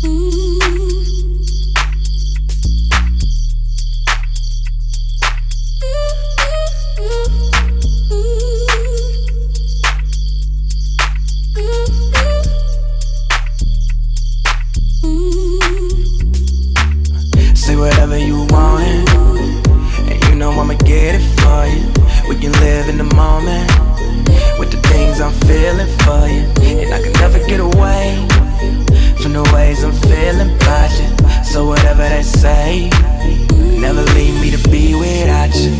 Say whatever you want, and you know I'ma get it for you. We can live in the moment with the things I'm feeling for you, and I can never get away from the ways I'm feeling about you. So whatever they say, never leave me to be without you.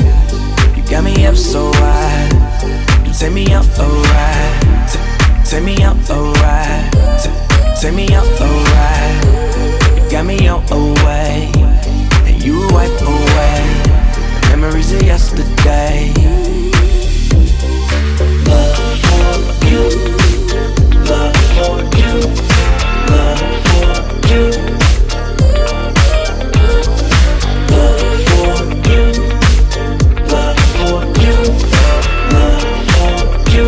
You got me up so wide, you take me out for a ride. Take me out for a ride. Take me out for a ride. You got me on away, and you wipe away memories of yesterday. Love for you, love for you, love for you, love for you, love for you, love for you.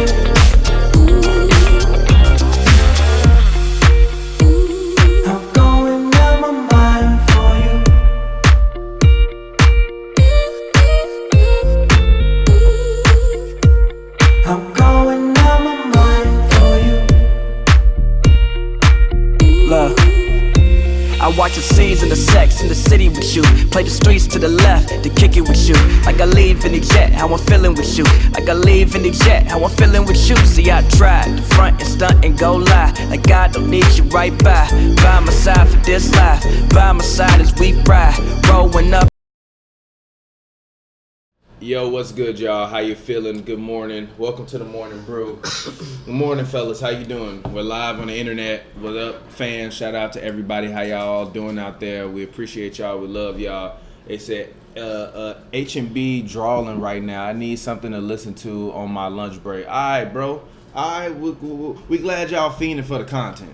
I'm going out my mind for you. I'm going out my mind for you. Look, I watch the scenes and the sex in the city with you. Play the streets to the left to kick it with you. Like I leave in the jet, how I'm feeling with you. Like I leave in the jet, how I'm feeling with you. See, I tried to front and stunt and go lie. Like I don't need you right by my side for this life. By my side as we ride, rolling up. Yo, what's good, y'all? How you feeling? Good morning. Welcome to the Morning Brew. Good morning, fellas. How you doing? We're live on the internet. What up, fans? Shout out to everybody. How y'all all doing out there? We appreciate y'all. We love y'all. They said H&B drawling right now. I need something to listen to on my lunch break. All right, bro. All right, we glad y'all fiending for the content.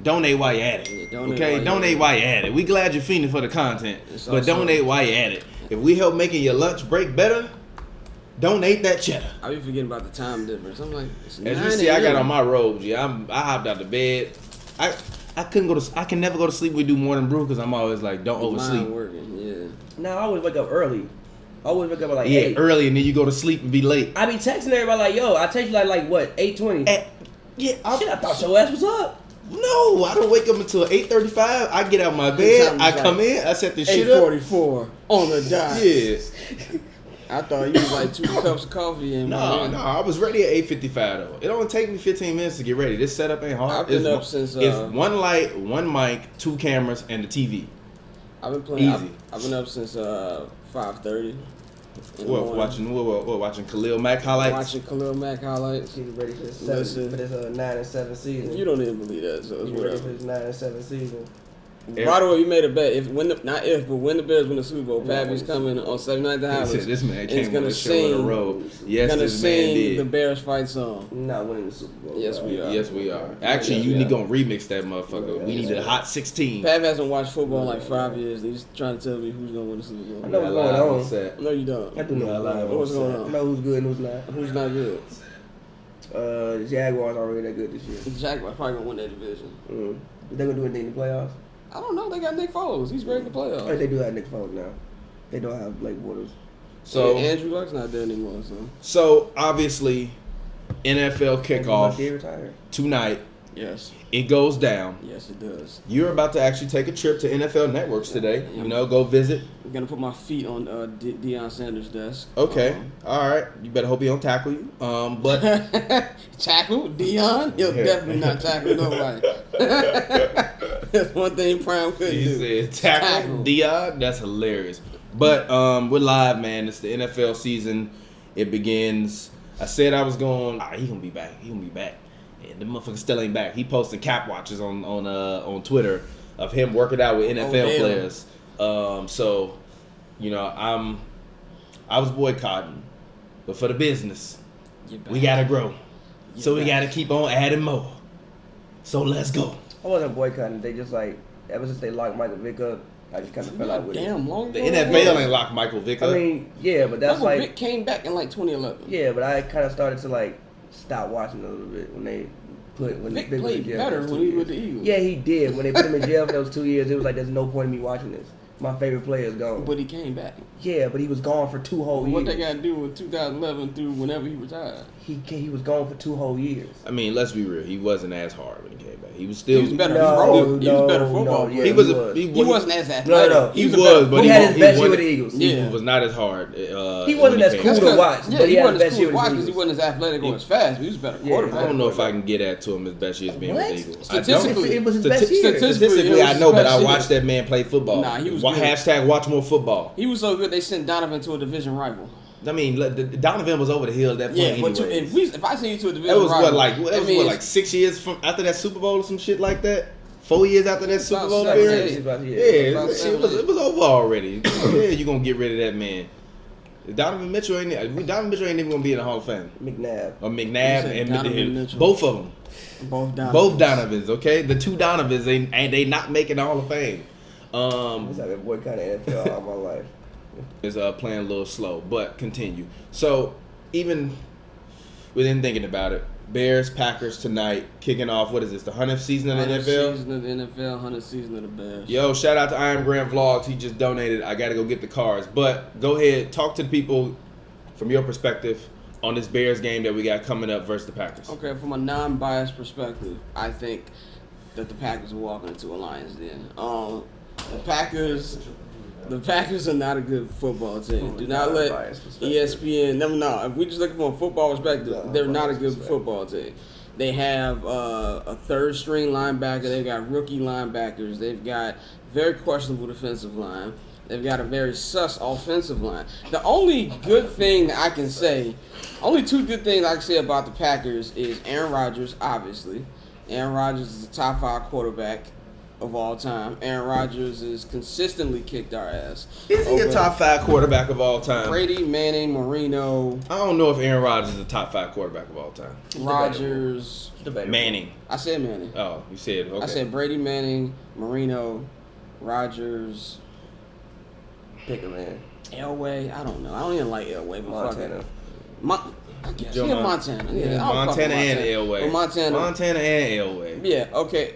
Donate while you at it. Yeah, Donate while you at it. We glad you're fiending for the content, but donate while you at it. If we help making your lunch break better, donate that cheddar. I be forgetting about the time difference. I'm like, it's As you see, I got on my robes. Yeah, I hopped out the bed. I couldn't go to. I can never go to sleep. We do Morning Brew because I'm always like, don't oversleep. Mind working, yeah. No, I always wake up early. I always wake up at like Yeah, 8. early, and then you go to sleep and be late. I be texting everybody like, yo, I text you like what, 8:20? Yeah, Shit, I thought your ass was up. No, I don't wake up until 8:35. I get out my bed. I come in. I set the shit up. 8:44 on the dot. Yeah. I thought you was like 2 cups of coffee and No, I was ready at 8:55 though. It only take me 15 minutes to get ready. This setup ain't hard. I've been up since. It's one light, one mic, 2 cameras, and the TV. I've been playing. Easy. I've been up since 5:30. Watching Khalil Mack highlights. Watching Khalil Mack highlights. He's ready for this Listen. for this 9 and 7 season. You don't even believe that, so it's He's ready for whatever. this 9 and 7 season. By the way, we made a bet. When the Bears win the Super Bowl, Pavy's coming on 79th Highway. This man and came on the show in a row. Yes, gonna this man sing did. the Bears fight song. Not winning the Super Bowl. Yes, we are. Yes, we are. Actually, you need to go remix that motherfucker. We need a hot 16. Pav hasn't watched football in like 5 years. He's trying to tell me who's gonna win the Super Bowl. I know what's going on. No, you don't. I do know What's going on? I know who's good and who's not. Who's not good? The Jaguars aren't really that good this year. The Jaguars probably gonna win that division. They gonna do anything in the playoffs? I don't know. They got Nick Foles. He's great in the playoffs. Oh, they do have Nick Foles now. They don't have Blake Bortles. So Andrew Luck's not there anymore. So obviously, NFL kickoff He retired. tonight. Yes. It goes down. Yes, it does. You're about to actually take a trip to NFL Networks today. You know, go visit. I'm gonna put my feet on Deion Sanders' desk. Okay. All right. You better hope he don't tackle you. But tackle Deion? He'll definitely not tackle nobody. That's one thing Prime couldn't he do. said tackle Dion. That's hilarious. But we're live, man. It's the NFL season. It begins. I said I was going. He gonna be back. He gonna be back. And the motherfucker still ain't back. He posted cap watches on Twitter of him working out with NFL players. So, you know, I was boycotting, but for the business, we gotta grow. So we gotta keep on adding more. So let's go. I wasn't boycotting. They just like ever since they locked Michael Vick up, I just kind of fell out with it. Long The ago. NFL ain't locked Michael Vick up. I mean, yeah, but that's Michael like Vick came back in like 2011. yeah, but I kind of started to like stop watching a little bit when they put when Vic Vic was in played jail. better those when 2 he years. was with the Eagles. Yeah, he did. When they put him in jail for those 2 years, it was like there's no point in me watching this. My favorite player is gone. But he came back. Yeah, but he was gone for 2 whole years. What they got to do with 2011 through whenever he retired? He was gone for 2 whole years. I mean, let's be real. He wasn't as hard when he came back. He was still. He was better. No, He was better football player. yeah, He was. He wasn't as athletic. No. He was a was, better- but He had his best year wasn't- with the Eagles. He Yeah. was not as hard. He wasn't as came cool back. to watch, Yeah, but he he had wasn't the as best cool year to with watch the because he Eagles. wasn't as athletic or as fast. But he was a better Yeah, quarterback. I don't know if I can get that to him his best years being with What? the Eagles. Statistically, It was his best year. Statistically, it was I know, his but best I year. watched that man play football. Nah, he was good. Hashtag watch more football. He was so good they sent Donovan to a division rival. I mean, Donovan was over the hill at that point. Yeah, but anyway. if I send you to a division That was rival, that was like 6 years from after that Super Bowl or some shit like that. 4 years after that Super Bowl seven, appearance. eight. Yeah, About it was over already. Yeah, you gonna get rid of that man. Donovan Mitchell ain't even gonna be in the Hall of Fame. McNabb. Or McNabb You said and Donovan Mitchell. both of them. both Donovans. Both Donovans, okay? The 2 Donovans and they not making the Hall of Fame. I've been boycotting NFL all my life. Is playing a little slow, but continue. So even within thinking about it, Bears Packers tonight kicking off. What is this? The 100th season of the 100th NFL. season of the NFL, 100th season of the Bears. Yo, shout out to Iron Grant Vlogs. He just donated. I got to go get the cards. But go ahead, talk to the people from your perspective on this Bears game that we got coming up versus the Packers. Okay, from a non-biased perspective, I think that the Packers are walking into a Lions den. The Packers are not a good football team. Do not let ESPN. No. If we just looking from a football perspective, they're not a good football team. They have a third-string linebacker. They've got rookie linebackers. They've got very questionable defensive line. They've got a very sus offensive line. The only good thing that I can say, only 2 good things I can say about the Packers is Aaron Rodgers, obviously. Aaron Rodgers is a top 5 quarterback of all time. Aaron Rodgers has consistently kicked our ass. Is he a top 5 quarterback of all time? Brady, Manning, Marino, I don't know if Aaron Rodgers is a top 5 quarterback of all time. Rodgers. Manning. I said Manning. Oh, you said okay. I said Brady, Manning, Marino, Rodgers, Pick a man. Elway. I don't know. I don't even like Elway, but Montana. I guess. Joe Yeah, Montana. Yeah, I don't fuck Montana with and Elway. Well, Montana and Elway. Yeah, okay.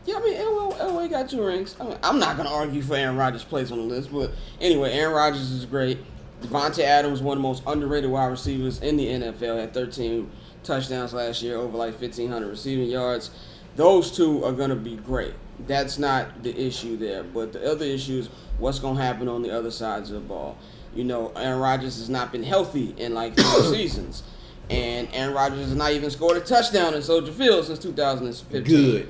Yeah, I mean, Elway got 2 rings. I mean, I'm not going to argue for Aaron Rodgers' place on the list, but anyway, Aaron Rodgers is great. Devontae Adams, one of the most underrated wide receivers in the NFL, had 13 touchdowns last year, over like 1,500 receiving yards. Those 2 are going to be great. That's not the issue there, but the other issue is what's going to happen on the other sides of the ball. You know, Aaron Rodgers has not been healthy in like 4 seasons, and Aaron Rodgers has not even scored a touchdown in Soldier Field since 2015. Good.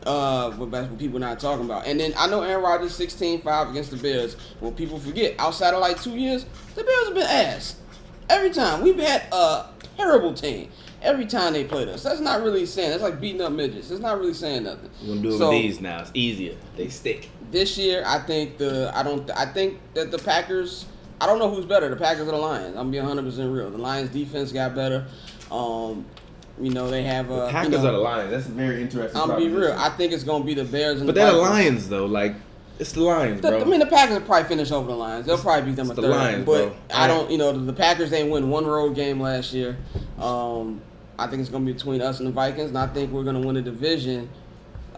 But that's what people not talking about. And then I know Aaron Rodgers 16-5 against the Bears. What people forget, outside of like 2 years, the Bears have been ass. Every time. We've had a terrible team. Every time they played us. That's not really saying. That's like beating up midgets. It's not really saying nothing. We're gonna do it with these now. It's easier. They stick. This year, I think that the Packers. I don't know who's better, the Packers or the Lions. I'm being 100% real. The Lions defense got better. You know, they have The Packers are the Lions. That's a very interesting. I'm be real. I think it's gonna be the Bears and but the they're the Vikings. Lions though. Like it's the Lions, bro. I mean, the Packers will probably finish over the Lions. They'll probably beat them a the third. Lions, but bro. I don't. You know, the Packers didn't win 1 road game last year. I think it's gonna be between us and the Vikings, and I think we're gonna win the division.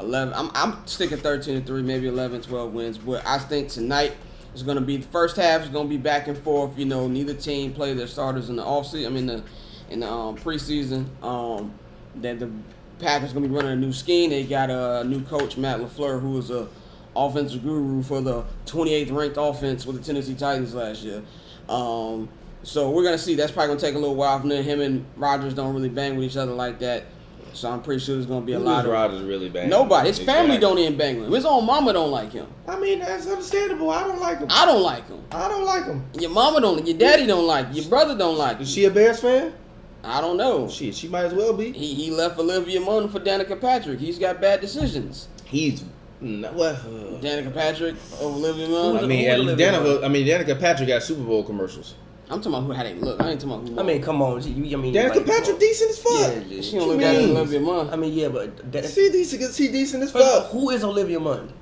11. I'm sticking 13-3, maybe 11, 12 wins. But I think tonight is gonna be the first half is gonna be back and forth. You know, neither team play their starters in the offseason. I mean, in the preseason. That the Packers gonna be running a new scheme. They got a new coach, Matt LaFleur, who was a offensive guru for the 28th ranked offense with the Tennessee Titans last year. So we're gonna see. That's probably gonna take a little while from there. Him and Rodgers don't really bang with each other like that. So I'm pretty sure there's gonna be a lot of Rodgers really bang. nobody. His family don't even bang with him. His own mama don't like him. I mean, that's understandable. I don't like him. I don't like him. I don't like him. Your mama don't. Your daddy don't like. Your brother don't like. Is she a Bears fan? I don't know. Shit, she might as well be. He left Olivia Munn for Danica Patrick. He's got bad decisions. He's what? Danica Patrick over Olivia Munn. Danica Patrick got Super Bowl commercials. I'm talking about how they look. I ain't talking about who. I mean, come on. Danica like, Patrick decent as fuck. Yeah, she don't look better than Olivia Munn. I mean, yeah, but She decent as fuck. who is Olivia Munn?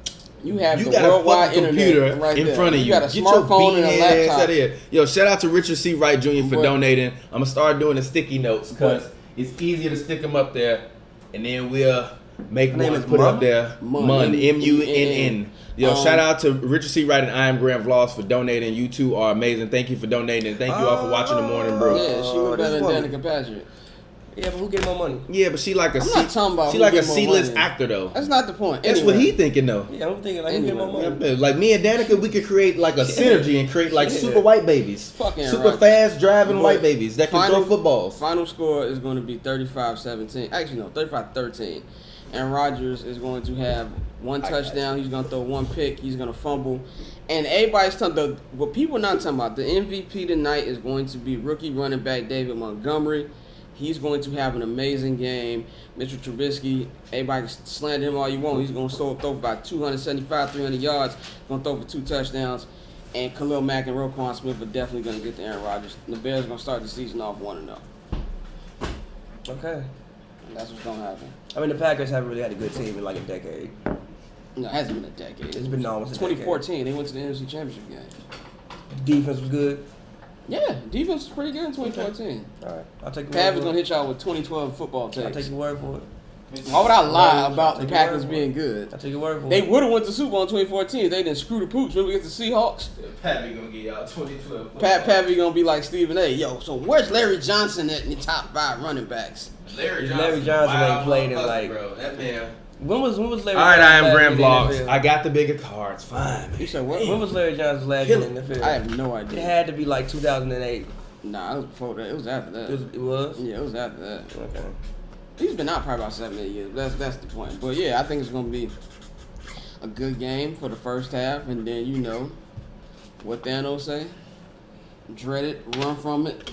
You have You the got a worldwide fucking internet computer right in there. front of you. You got a Get your smartphone and a beating ass laptop. out of here. Yo, shout out to Richard C. Wright Jr. for Boy. donating. I'm gonna start doing the sticky notes because it's easier to stick them up there and then we'll make Her name one, is put it Mun? up there. Mun, Mun, M-U-N-N. M-U-N-N. Yo, shout out to Richard C. Wright and I Am Graham Vlogs for donating. You two are amazing. Thank you for donating. And thank you all for watching the Morning Brew. Yeah, she was better this than woman. Danica Patrick. Yeah, but who gave more money? Yeah, but she like a I'm not talking about she who like a get more C-list money. actor though. That's not the point. That's Anyway. what he thinking though. Yeah, I'm thinking like who gave more money? Yeah, like me and Danica, we could create like a synergy and create like Yeah. super white babies, Fucking super right. fast driving But white babies that can throw footballs. Final score is going to be 35-17. Actually, no, 35-13. And Rodgers is going to have one touchdown. He's going to throw one pick. He's going to fumble. And everybody's talking. What people are not talking about, the MVP tonight is going to be rookie running back David Montgomery. He's going to have an amazing game. Mr. Trubisky, everybody can slander him all you want. He's going to throw about 275, 300 yards. Going to throw for 2 touchdowns. And Khalil Mack and Roquan Smith are definitely going to get to Aaron Rodgers. And the Bears are going to start the season off 1-0. Okay. And that's what's going to happen. I mean, the Packers haven't really had a good team in like a decade. No, it hasn't been a decade. It's been almost a 2014. They went to the NFC Championship game. Defense was good. Yeah, defense was pretty good in 2014. All right, I'll take your Pav word is for going to it. hit y'all with 2012 football I'll take takes. your word for it. Why would I lie about the Take your Packers word for being it. good? I'll take your word for They it. would have went to Super Bowl in 2014 if they didn't screw the pooch. Remember against the Seahawks? Pavy gonna get y'all 2012. Pavy going to be like Stephen A. Yo, so where's Larry Johnson at in the top 5 running backs? Larry Johnson ain't played in like. bro. That man. When was Larry? All right, I am Johnson Graham last year Vlogs. in the I NFL? got the bigger cards. Fine. You said what? When was Larry Johnson last Kill year in the field? I have no It idea. had to be like 2008. Nah, it was before that. It was after that. It was. Yeah, it was after that. Okay. He's been out probably about 7-8 years. That's the point. But yeah, I think it's gonna be a good game for the first half, and then you know what Thanos say: dread it, run from it.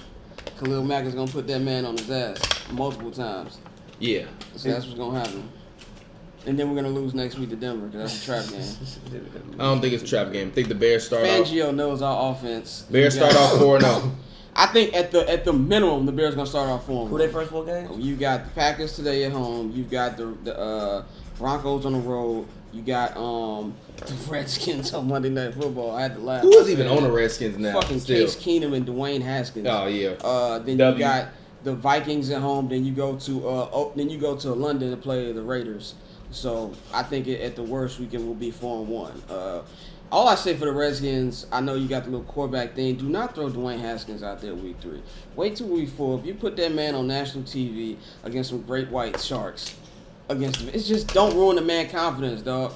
Khalil Mack is gonna put that man on his ass multiple times. Yeah. So that's what's gonna happen. And then we're gonna lose next week to Denver because that's a trap game. I don't think it's a trap game. I think the Bears start off. Fangio knows our offense. Bears You got- start off 4-0. I think at the minimum, the Bears gonna start off 4-1. Who they first 4 games? You got the Packers today at home. You got the Broncos on the road. You got the Redskins on Monday Night Football. I had to laugh. Who is even on the Redskins now? Fucking Still. Case Keenum and Dwayne Haskins. Oh yeah. Then W. you got the Vikings at home. Then you go to London to play the Raiders. So I think at the worst we will be 4-1. All I say for the Redskins, I know you got the little quarterback thing. Do not throw Dwayne Haskins out there week 3. Wait till week 4. If you put that man on national TV against some great white sharks, against him, it's just don't ruin the man confidence, dog.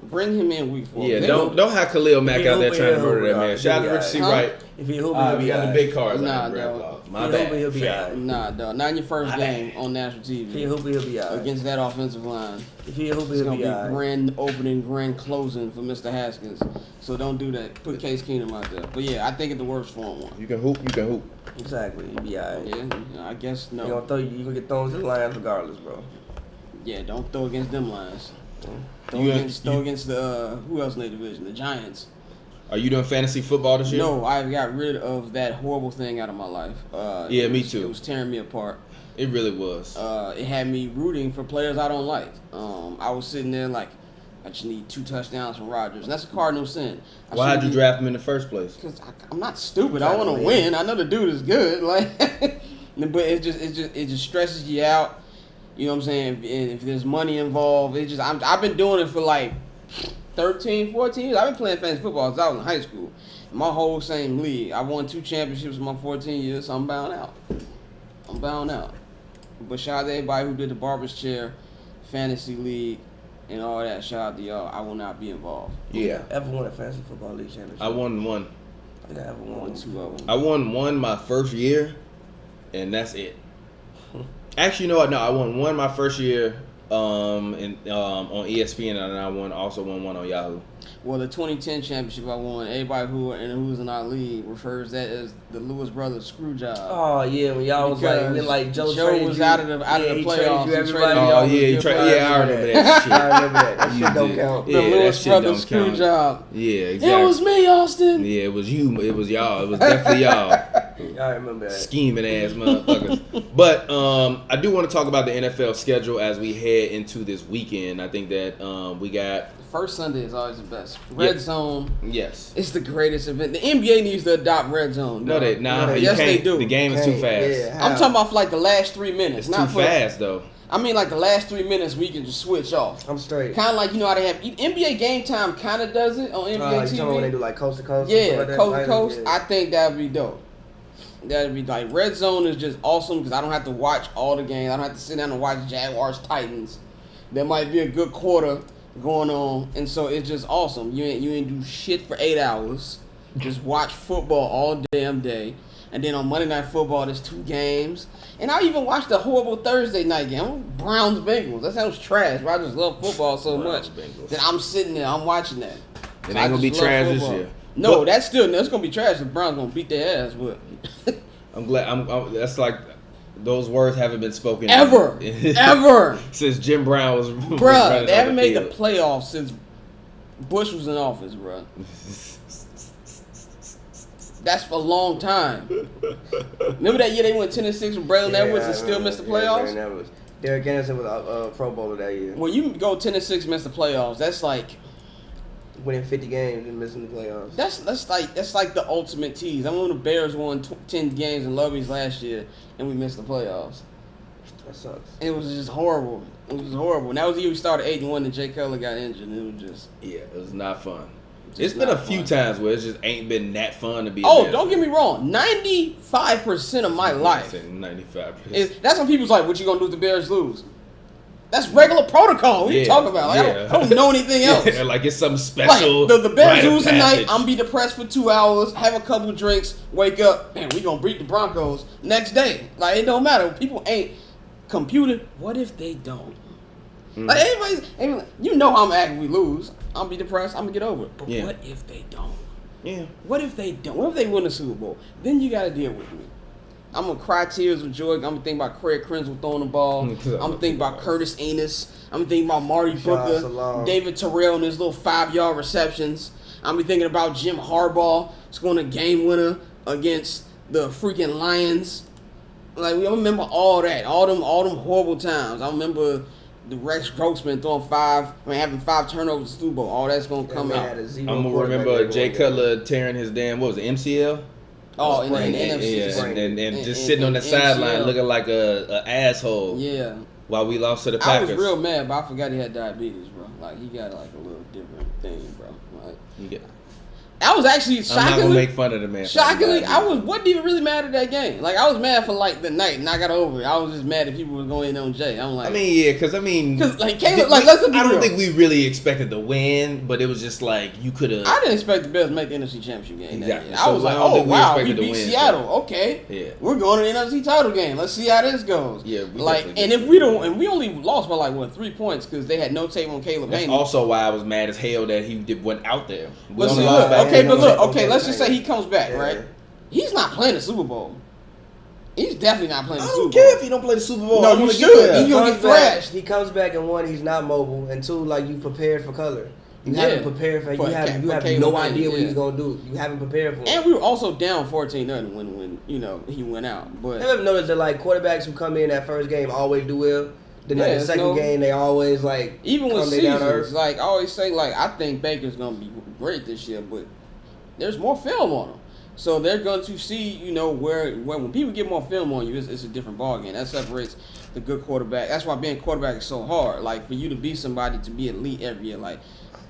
Bring him in week 4. Yeah, Let don't have Khalil Mack He out there hooping, trying to he'll murder that hoop, man. dog. Shout out to He'll Rich be C. all right. Wright. If he hoop, I he'll be be on the alright. big cards. Nah, I Graham dog. Vlogs. My He'll bad. hoop, he'll be Fair. alright. Nah, dog. Not in your first My game bad. on national If he TV hoop, he'll be alright. against that offensive line. If he hoop, It's he'll gonna be be alright. grand opening, grand closing for Mr. Haskins. So don't do that. Put Case Keenum out there. But yeah, I think it's the worst 4-1. You can hoop. You can hoop. Exactly, he'll be alright. Yeah, I guess You no. gonna throw you gonna get thrown to the Lions regardless, bro. Yeah, don't throw against them lines. Throw You- against the who else in the division? The Giants. Are you doing fantasy football this year? No, I got rid of that horrible thing out of my life. Yeah, me too. It was tearing me apart. It really was. It had me rooting for players I don't like. I was sitting there like, I just need 2 touchdowns from Rodgers, and that's a cardinal sin. Why did you draft him in the first place? Because I'm not stupid. I want to Exactly. win. I know the dude is good. Like, but it just stresses you out. You know what I'm saying? If there's money involved, I've been doing it for like 13, 14 years. I've been playing fantasy football since I was in high school. My whole same league. I won 2 championships in my 14 years, so I'm bound out. But shout out to everybody who did the Barber's Chair, Fantasy League, and all that. Shout out to y'all. I will not be involved. Yeah. Ever won a fantasy football league championship? I won one. I think I ever won Won 2 of them. I won one my first year, and that's it. Actually, you know what? No, I won one my first year on ESPN, and I also won one on Yahoo. Well, the 2010 championship I won, everybody who's in our league refers that as the Lewis Brothers screw job. Oh yeah, when y'all was like, Because then like Joe was you, out of the he playoffs. traded you He traded everybody. you Oh all yeah, the you good try. players. Yeah, I remember that shit. I remember that. That You shit don't did. count. The Yeah, Lewis that shit Brothers don't screw count. job. Yeah, exactly. It was me, Austin. Yeah, it was you. It was y'all. It was definitely y'all. I remember that. Scheming ass motherfuckers. But I do want to talk about the NFL schedule as we head into this weekend. I think that we got First Sunday is always the best. Red Zone yes. is the greatest event. The NBA needs to adopt Red Zone. No, dog. you Yes, can't. they do. The game is too fast. Yeah, I'm talking about for like the last 3 minutes. It's not too for fast though. I mean, like the last 3 minutes, we can just switch off. I'm straight. Kind of like how they have NBA Game Time. Kind of does it on NBA TV. You talking when they do like coast to coast? Yeah, like coast to coast. Yeah. I think that'd be dope. That'd be like Red Zone is just awesome because I don't have to watch all the games. I don't have to sit down and watch Jaguars Titans. There might be a good quarter going on, and so it's just awesome. You ain't do shit for 8 hours. Just watch football all damn day. And then on Monday Night Football, there's 2 games. And I even watched the horrible Thursday night game. Browns Bengals. That sounds trash, but I just love football so much that I'm sitting there, I'm watching that. It ain't gonna be trash this year. No, that's gonna be trash. The Browns gonna beat their ass, but I'm glad. That's like those words haven't been spoken ever since Jim Brown was. Bruh, they haven't made the playoffs since Bush was in office, bruh. That's for a long time. Remember that year they went 10-6 with Braylon Edwards and still missed the playoffs? Yeah, Derek Anderson was a Pro Bowler that year. When you go 10-6, miss the playoffs, that's like winning 50 games and missing the playoffs. That's like the ultimate tease. I remember the Bears won 10 games in Lubbies last year and we missed the playoffs. That sucks. It was just horrible. It was horrible. And that was the year we started 8-1 and Jay Cutler got injured. And it was just it was not fun. It's been a few times where it just ain't been that fun to be. Oh, don't get me wrong. 95% of my life. 95%. That's when people's like, "What you gonna do if the Bears lose?" That's regular protocol. What are you talking about? Like, I don't know anything else. Like it's something special. Like, the Bears lose tonight. I'm be depressed for 2 hours, have a couple of drinks, wake up, man, we gonna beat the Broncos next day. Like it don't matter. People ain't computed. What if they don't? Like everybody, you know how I'm acting. We lose. I'm be depressed. I'm gonna get over it. But what if they don't? Yeah. What if they don't? What if they win the Super Bowl? Then you gotta deal with me. I'm gonna cry tears of joy. I'm gonna think about Craig Krenzel throwing the ball. I'm gonna think about Curtis Enis. I'm gonna think about Marty Booker, David Terrell and his little 5-yard receptions. I'm gonna be thinking about Jim Harbaugh scoring a game winner against the freaking Lions. Like we remember all that, all them horrible times. I remember the Rex Grossman having 5 turnovers in the Super Bowl. All that's gonna come out. I'm gonna remember Jay Cutler tearing his damn MCL. Oh, in the NFC. And just sitting on the sideline looking like a asshole. Yeah. While we lost to the Packers. I was real mad, but I forgot he had diabetes, bro. Like he got like a little different thing, bro. Like I was actually shockingly. I'm not gonna make fun of the man. Shockingly, I wasn't even really mad at that game. Like I was mad for like the night, and I got over it. I was just mad that people were going in on Jay. I'm like, because like Caleb, like let's be real. I don't think we really expected to win, but it was just like you could have. I didn't expect the Bears to make the NFC Championship game. Exactly. I was like, oh wow, we beat Seattle. Okay, yeah, we're going to the NFC title game. Let's see how this goes. Yeah, and if we don't, and we only lost by like 3 points because they had no tape on Caleb. That's also why I was mad as hell that he went out there. Let's just say he comes back, right? He's not playing the Super Bowl. He's definitely not playing the Super Bowl. I don't care if he don't play the Super Bowl. No, you should. He's gonna get thrashed. He comes back and 1, he's not mobile, and 2, like you prepared for color. You haven't prepared for. You have no idea what he's gonna do. You haven't prepared for it. And we were also down 14-0 when he went out. But I never noticed that like quarterbacks who come in that first game always do well. Then the second game they always like even with seasons. Like I always say, like I think Baker's gonna be great this year, but there's more film on him. So they're going to see, where when people get more film on you, it's a different ballgame. That separates the good quarterback. That's why being quarterback is so hard. Like, for you to be somebody to be elite every year, like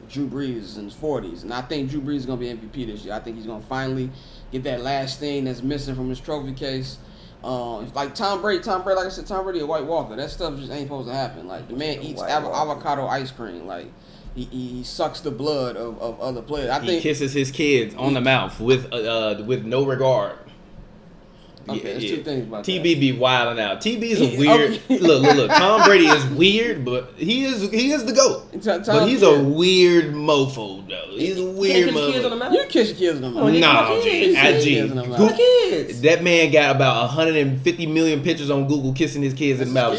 Drew Brees is in his 40s. And I think Drew Brees is going to be MVP this year. I think he's going to finally get that last thing that's missing from his trophy case. Like Tom Brady, like I said, Tom Brady a White Walker. That stuff just ain't supposed to happen. Like, the man eats avocado ice cream. Like, He sucks the blood of other players. He kisses his kids on the mouth with no regard. Okay, there's 2 things about TB be wilding out. TB is a weird. Look. Tom Brady is weird, but he is the GOAT. But he's a weird mofo though. He's a weird mofo. You kiss your kids on the mouth. No, G. That man got about 150 million pictures on Google kissing his kids in the mouth.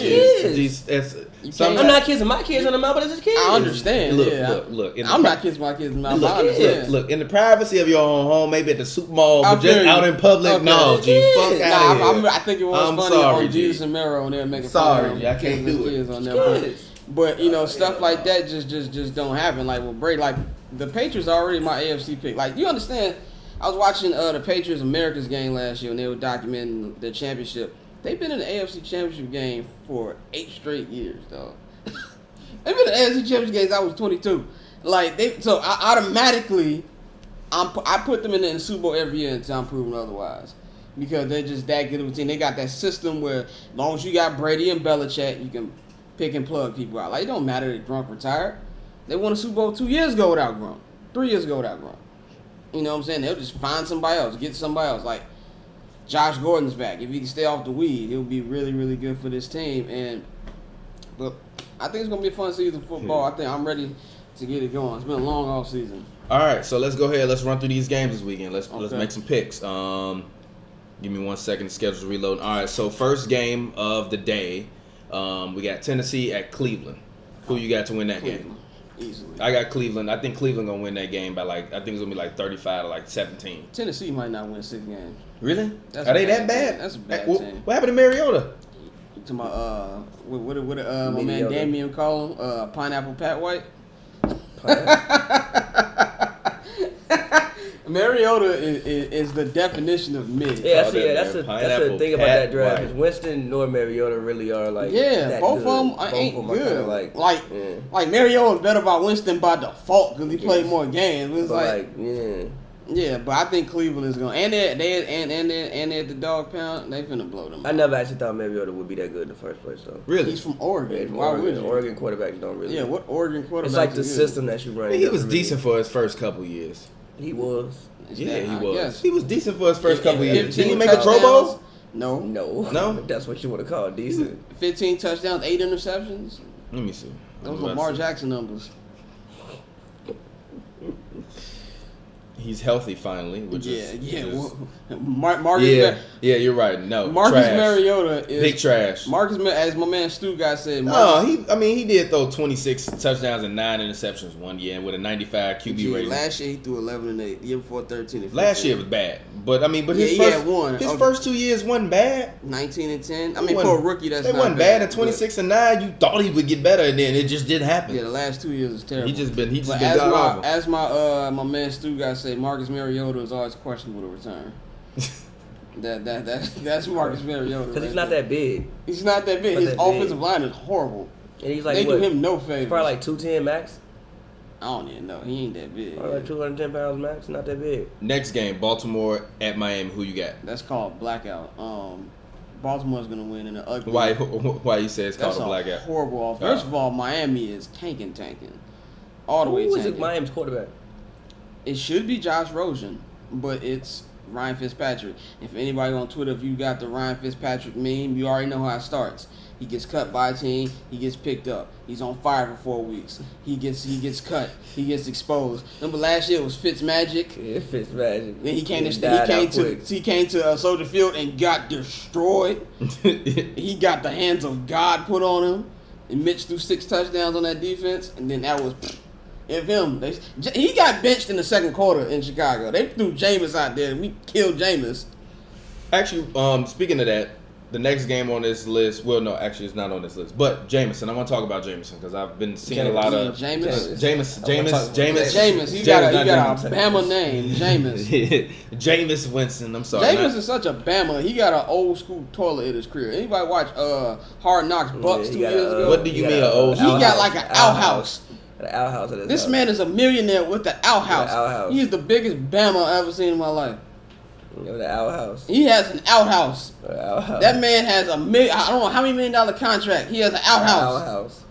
I'm not kissing my kids on the mouth, but it's his kids. I understand. Look. I'm not kissing my kids in the mouth. Look, in the privacy of your own home, maybe at the Super Bowl, but just out in public, okay. No, G, fuck out of here. I think it was funny on Jesus and Mero and they're making fun of I can't do it. On there, but stuff like that just don't happen. Like with Brady, like the Patriots are already my AFC pick. Like you understand, I was watching the Patriots America's game last year and they were documenting the championship. They've been in the AFC Championship game for 8 straight years, dog. They've been in the AFC Championship games. I was 22. So I automatically, I put them in the Super Bowl every year until I'm proven otherwise, because they're just that good of a team. They got that system where as long as you got Brady and Belichick, you can pick and plug people out. Like, it don't matter that Gronk retired. They won a Super Bowl 2 years ago without Gronk. 3 years ago without Gronk. You know what I'm saying? They'll just find somebody else, get somebody else. Like, Josh Gordon's back. If he can stay off the weed, it would be really, really good for this team. But I think it's going to be a fun season of football. I think I'm ready to get it going. It's been a long off season. All right, so let's go ahead. Let's run through these games this weekend. Let's make some picks. Give me 1 second. The schedule's reloading. All right, so first game of the day, we got Tennessee at Cleveland. Who you got to win that game? Easily. I got Cleveland. I think Cleveland gonna win that game by I think it's gonna be 35 to 17. Tennessee might not win 6 games. Really? Are they that bad? Team. That's a bad team. What happened to Mariota? To my my man Damian call him? Pineapple Pat White. Mariota is the definition of mid. Yeah, that's the thing about that draft. Because Winston nor Mariota really are both of them ain't good. Like Mariota's better by Winston by default because he played more games. It's but I think Cleveland is going, and they're at the dog pound. They finna blow them. I never actually thought Mariota would be that good in the first place, though. Really? He's from Oregon. Why would you? Oregon quarterbacks don't really. Yeah, what Oregon quarterbacks? It's like the system that you run. He was decent for his first couple years. He was. Yeah, he was. Guess. He was decent for his first couple years. Did he make a Pro Bowl? No. That's what you want to call decent. 15 touchdowns, 8 interceptions. Let me see. Those Lamar Jackson numbers. He's healthy finally, which Marcus. You're right. No, Marcus Mariota is big trash. Marcus, as my man Stu guy said. He did throw 26 touchdowns and 9 interceptions one year with a 95 QB rating. Last year he threw 11 and 8. The year before 13 and 15. Last year was bad, but his first 2 years wasn't bad. 19 and 10. For a rookie, that's not bad. It wasn't bad. At 26 and 9, you thought he would get better, and then it just didn't happen. Yeah, the last 2 years is terrible. He just been as my man Stu guy said, Marcus Mariota is always questionable to return. That's Marcus Mariota. Because he's not that big. He's not that big. His offensive line is horrible. And he's they do him no favors. Probably 210 max. I don't even know. He ain't that big. Probably 210 pounds max. Not that big. Next game, Baltimore at Miami. Who you got? That's called blackout. Baltimore's gonna win in an ugly. Why you say it's called a blackout? Horrible. First of all, Miami is tanking. All the way tanking. Who is Miami's quarterback? It should be Josh Rosen, but it's Ryan Fitzpatrick. If anybody on Twitter, if you got the Ryan Fitzpatrick meme, you already know how it starts. He gets cut by a team, he gets picked up. He's on fire for 4 weeks. He gets cut. He gets exposed. Remember last year it was Fitzmagic? Yeah, Fitzmagic. Then he came to Soldier Field and got destroyed. He got the hands of God put on him. And Mitch threw 6 touchdowns on that defense, and then that was. He got benched in the second quarter in Chicago. They threw Jameis out there, and we killed Jameis. Actually, speaking of that, the next game on this list, well, no, actually, it's not on this list, but Jameson. I want to talk about Jameson because I've been seeing a lot of Jameis. Jameis. He got a Bama name, Jameis. Jameis Winston. I'm sorry. Jameis is such a Bama. He got an old school toilet in his career. Anybody watch Hard Knocks Bucks 2 years ago? What do you mean an old? He got like an outhouse. The outhouse. This man is a millionaire with the outhouse. He's the biggest Bama I've ever seen in my life. The outhouse. He has an outhouse. That man has I don't know how many $1 million contract. He has an outhouse.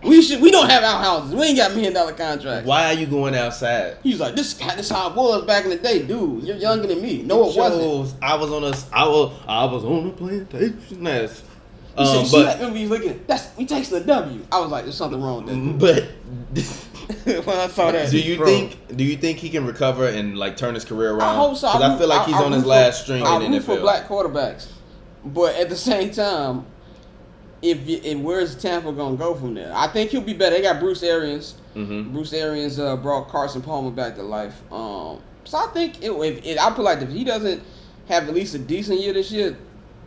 We don't have outhouses. We ain't got $1 million contracts. Why are you going outside? He's like, this how it was back in the day, dude. You're younger than me. No, it wasn't. I was on a plantation. Remember he's looking. We tasting the W. I was like, there's something wrong with that. But when I saw that, do you think he can recover and turn his career around? I hope so. Because I feel like he's on his last string in the NFL. I root for black quarterbacks, but at the same time, where's Tampa gonna go from there? I think he'll be better. They got Bruce Arians. Mm-hmm. Bruce Arians brought Carson Palmer back to life. So I think I put if he doesn't have at least a decent year this year,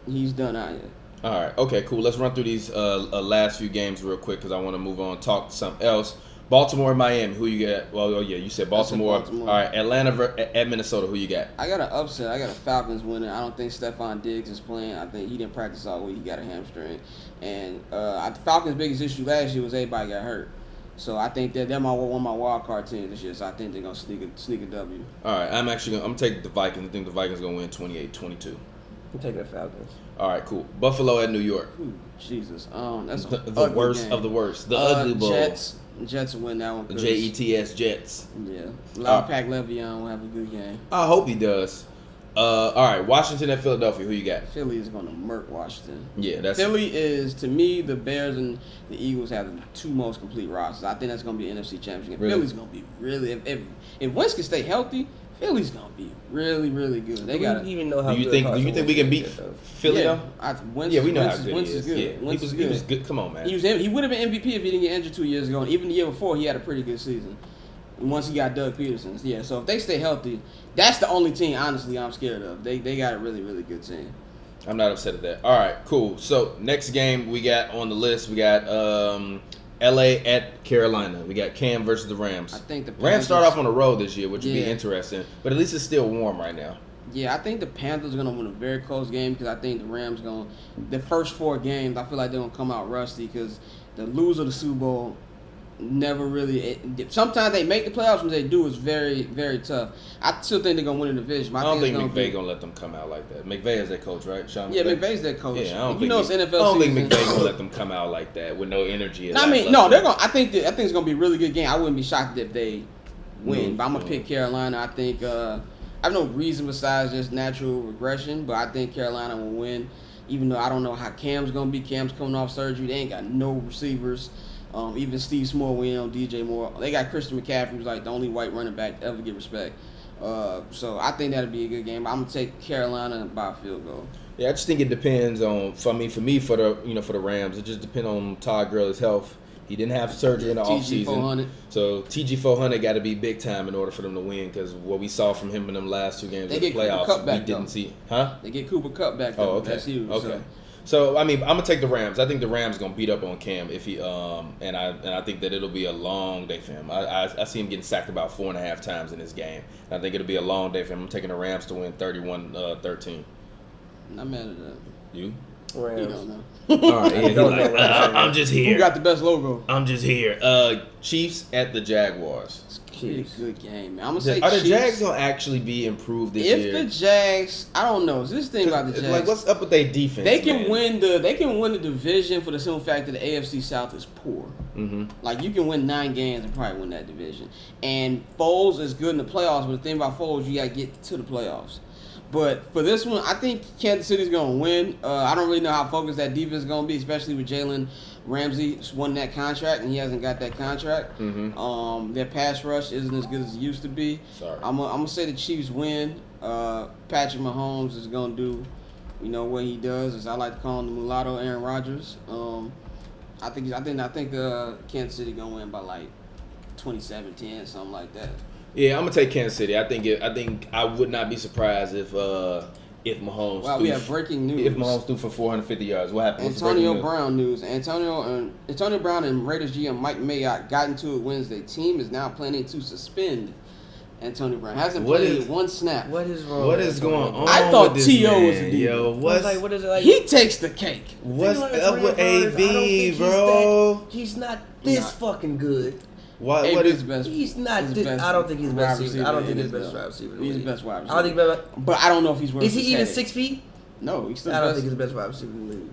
he's done out here. All right. Okay, cool. Let's run through these last few games real quick because I want to move on, talk something else. Baltimore and Miami. Who you got? Well, yeah, you said Baltimore. Baltimore. All right, Atlanta at Minnesota. Who you got? I got an upset. I got a Falcons winning. I don't think Stephon Diggs is playing. I think he didn't practice all week. He got a hamstring. And the Falcons' biggest issue last year was everybody got hurt. So I think that they're one of my wild card teams this year. So I think they're gonna sneak a W. All right, I'm gonna take the Vikings. I think the Vikings gonna win 28-22. I'm taking the Falcons. All right, cool. Buffalo at New York. Ooh, Jesus, that's the worst game. of the worst. The ugly bowl. Jets will win that one. Jets Jets. Yeah, Pack Le'Veon will have a good game. I hope he does. All right, Washington at Philadelphia. Who you got? Philly is going to murk Washington. Yeah, Philly is, to me, the Bears and the Eagles have the two most complete rosters. I think that's going to be an NFC Championship. Really? Philly's going to be really, if Wentz can stay healthy, Philly's going to be really, really good. They got to even know how. Do you think we can beat Philly? Yeah, though? We know how good he is. Yeah, he was good. Come on, man. He would have been MVP if he didn't get injured 2 years ago. And even the year before, he had a pretty good season. Once he got Doug Peterson. Yeah, so if they stay healthy, that's the only team, honestly, I'm scared of. They got a really, really good team. I'm not upset at that. All right, cool. So, next game we got on the list, we got L.A. at Carolina. We got Cam versus the Rams. I think the Rams start off on the road this year, which would be interesting. But at least it's still warm right now. Yeah, I think the Panthers are going to win a very close game because I think the Rams going to – the first 4 games, I feel like they're going to come out rusty because the loser of the Super Bowl – never really. Sometimes they make the playoffs. When they do, it's very, very tough. I still think they're gonna win the division. I don't think McVay gonna let them come out like that. McVay is their coach, right? Sean McVay? Yeah, McVay's their coach. Yeah, I don't it's NFL season. I don't think McVay gonna let them come out like that with no energy. I mean, no, they're gonna. I think it's gonna be a really good game. I wouldn't be shocked if they win. But I'm gonna pick Carolina. I think I have no reason besides just natural regression, but I think Carolina will win. Even though I don't know how Cam's gonna be. Cam's coming off surgery. They ain't got no receivers. Even Steve Small, DJ Moore. They got Christian McCaffrey, who's like the only white running back to ever get respect. So I think that'll be a good game. I'm gonna take Carolina by a field goal. Yeah, I just think it depends on. For the Rams, it just depends on Todd Gurley's health. He didn't have surgery in the offseason. So TG400 got to be big time in order for them to win because what we saw from him in them last 2 games in the playoffs, we didn't see. Huh? They get Cooper Kupp back though. Oh, okay. That's huge. Okay. So I mean, I'm gonna take the Rams. I think the Rams gonna beat up on Cam if he and I think that it'll be a long day for him. I see him getting sacked about 4.5 times in this game. I think it'll be a long day for him. I'm taking the Rams to win 31-13. Not mad at that. You? Rams. You don't know. All right, yeah, I'm just here. Who got the best logo? I'm just here. Chiefs at the Jaguars. It's a good game, man. I'm gonna say Are Chiefs. the Jags gonna actually be improved this year? If the Jags, I don't know. This thing about the Jags, like, what's up with their defense? They can win the division for the simple fact that the AFC South is poor. Mm-hmm. Like you can win 9 games and probably win that division. And Foles is good in the playoffs, but the thing about Foles, you gotta get to the playoffs. But for this one, I think Kansas City's gonna win. I don't really know how focused that defense is gonna be, especially with Jalen Ramsey won that contract and he hasn't got that contract. Mm-hmm. Their pass rush isn't as good as it used to be. Sorry. I'm gonna say the Chiefs win. Patrick Mahomes is gonna do, what he does. As I like to call him, the mulatto Aaron Rodgers. I think Kansas City gonna win by like 27-10, something like that. Yeah, I'm gonna take Kansas City. I think I would not be surprised if Mahomes. Wow, we have breaking news. If Mahomes threw for 450 yards, what happened? Antonio Brown news. Antonio Brown and Raiders GM Mike Mayock got into it Wednesday. Team is now planning to suspend Antonio Brown. Hasn't played 1 snap. What is wrong? What is going on? I thought with T.O. man? was a diva. Yo, what is it like? He takes the cake. What's up with AB, bro? He's not this fucking good. What is best? He's not. I don't think he's best receiver. I don't think he's best wide receiver. He's the best wide receiver. I don't think. But I don't know if he's worth. Is he even 6 feet? No, he's still. I don't think he's the best wide receiver in the league.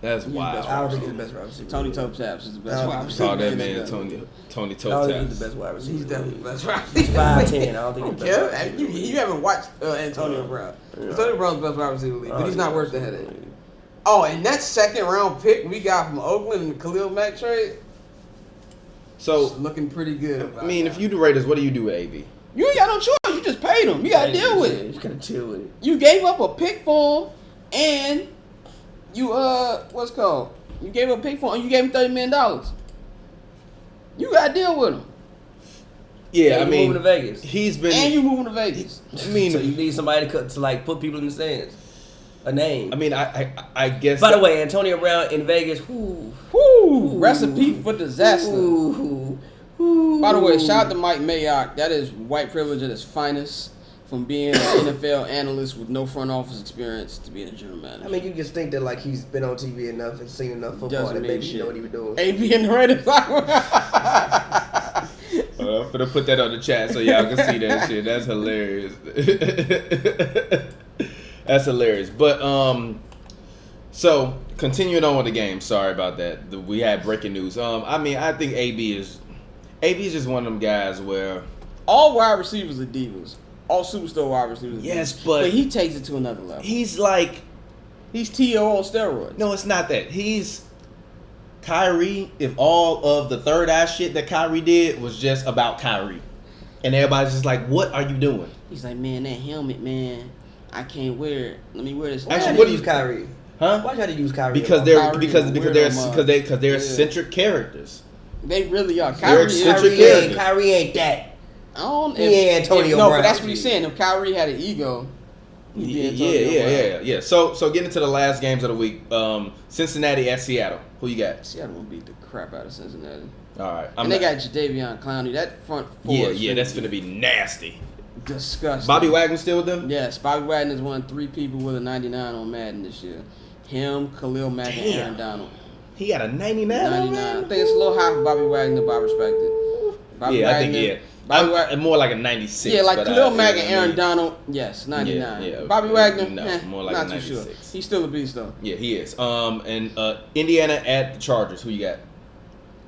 That's wild. I don't think he's the best wide receiver. Tony Toe Taps is the best wide receiver. Saw that man, Tony Toe Taps. I don't think he's the best wide receiver. He's definitely the best wide receiver. He's 5'10". I don't think he's the best wide receiver. You haven't watched Antonio Brown. Antonio Brown's the best wide receiver in the league, but he's not worth the headache. Oh, and that 2nd round pick we got from Oakland in the Khalil Mack trade. So looking pretty good. I mean, if you the Raiders, what do you do with AB? You ain't got no choice. You just paid him. You got to deal with it. You got to deal with it. You gave up a pick for him, and you what's it called? You gave up a pick for him, and you gave him $30 million. You got to deal with him. Yeah, I mean, moving to Vegas. And you moving to Vegas. I mean, so you need somebody to like put people in the stands. A name. I mean, I guess. By the way, Antonio Brown in Vegas. Recipe for disaster. By the way, shout out to Mike Mayock. That is white privilege at its finest. From being an NFL analyst with no front office experience to being a general manager. I mean, you just think that like he's been on TV enough and seen enough football that maybe he know what he was doing. AB and the Raiders. I'm gonna put that on the chat so y'all can see that shit. That's hilarious. That's hilarious. But so continuing on with the game. Sorry about that. We had breaking news. I mean, I think AB is just one of them guys where all wide receivers are divas. All superstar wide receivers. Yes, but he takes it to another level. He's T.O. on steroids. No, it's not that. He's Kyrie. If all of the third eye shit that Kyrie did was just about Kyrie, and everybody's just like, "What are you doing?" He's like, "Man, that helmet, man, I can't wear it. Let me wear this." Actually, what do you use Kyrie? Huh? Why you gotta use Kyrie? Because they're eccentric characters. They really are. Kyrie ain't that. I don't. He ain't Antonio Brown. No, but that's what he's saying. If Kyrie had an ego, he'd be Antonio Brown. Yeah. So getting into the last games of the week, Cincinnati at Seattle. Who you got? Seattle gonna beat the crap out of Cincinnati. All right. And they got Jadeveon Clowney. That front four. Yeah, that's gonna be nasty. Disgusting. Bobby Wagner still with them? Yes, Bobby Wagner's won 3 people with a 99 on Madden this year. Him, Khalil Mack, and Aaron Donald. He got a 99 on Madden? I think it's a little high for Bobby Wagner, but I respect it. Bobby Wagner, I'm more like a 96. Yeah, like Khalil Mack and Aaron Donald, yes, 99. Yeah. Bobby Wagner, more like not a 96. too sure. He's still a beast, though. Yeah, he is. And Indiana at the Chargers. Who you got?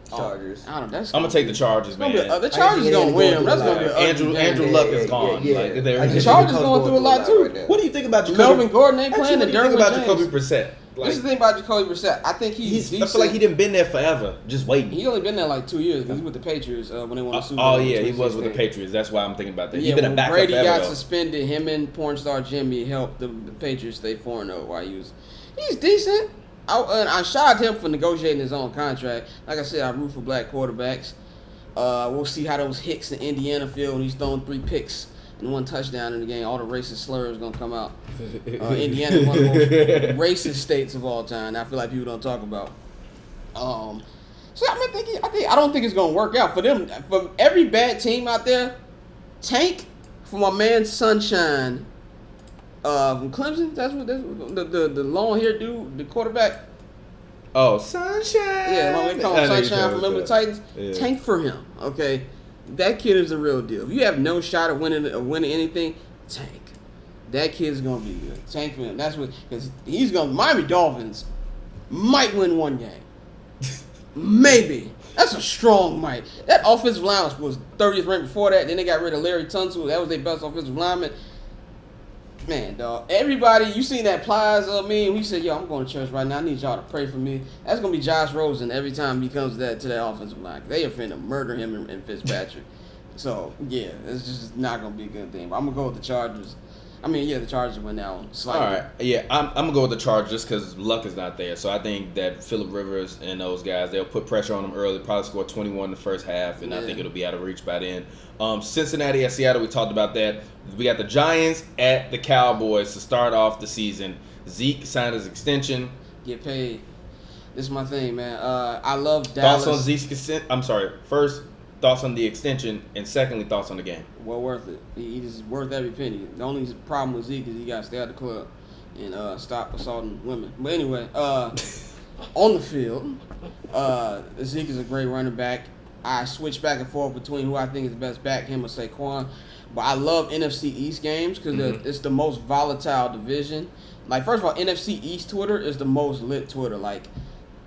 Chargers. I don't know. I'm gonna take the Chargers, man. The Chargers gonna win. That's gonna be Andrew Luck is gone. The Chargers going through a lot too. What do you think about Jacoby? Melvin Gordon ain't playing. What do you think about Jacoby Brissett? This is the thing about Jacoby Brissett. I think he's I feel like he didn't been there forever, just waiting. He only been there like 2 years because he was with the Patriots when they won the Super Bowl. Oh yeah, he was with the Patriots. That's why I'm thinking about that. Yeah, He's been a when backup Brady forever, got though. suspended, him and porn star Jimmy helped the Patriots stay 4-0 while he's decent. I shout out him for negotiating his own contract. Like I said, I root for black quarterbacks. We'll see how those Hicks in Indiana feel when he's throwing 3 picks and 1 touchdown in the game. All the racist slurs gonna come out. Indiana is one of the most racist states of all time. I feel like people don't talk about. So I don't think it's gonna work out for them. For every bad team out there, tank for my man Sunshine from Clemson. That's what the long haired dude, the quarterback. Oh, Sunshine. Yeah, they call him Sunshine from the Titans. Yeah. Tank for him, okay? That kid is the real deal. If you have no shot of winning anything, tank. That kid's gonna be good. Tank for him. That's what, because he's gonna. Miami Dolphins might win 1 game, maybe. That's a strong might. That offensive line was 30th ranked before that. Then they got rid of Larry Tunsil. That was their best offensive lineman. Man, dog. Everybody, you seen that Plies meme? We said, yo, I'm going to church right now. I need y'all to pray for me. That's going to be Josh Rosen every time he comes to that offensive line. They are finna murder him and Fitzpatrick. So, yeah, it's just not going to be a good thing. But I'm going to go with the Chargers. I mean, yeah, the Chargers went down slightly. All right. Yeah, I'm going to go with the Chargers just because Luck is not there. So I think that Phillip Rivers and those guys, they'll put pressure on them early, probably score 21 in the first half, and I think it'll be out of reach by then. Cincinnati at Seattle, we talked about that. We got the Giants at the Cowboys to start off the season. Zeke signed his extension. Get paid. This is my thing, man. I love Dallas. Thoughts on Zeke's consent? I'm sorry. First, thoughts on the extension, and secondly, thoughts on the game. Well worth it. He's worth every penny. The only problem with Zeke is he got to stay at the club and stop assaulting women. But anyway, on the field, Zeke is a great running back. I switch back and forth between who I think is the best back, him or Saquon. But I love NFC East games because it's the most volatile division. Like, first of all, NFC East Twitter is the most lit Twitter. Like,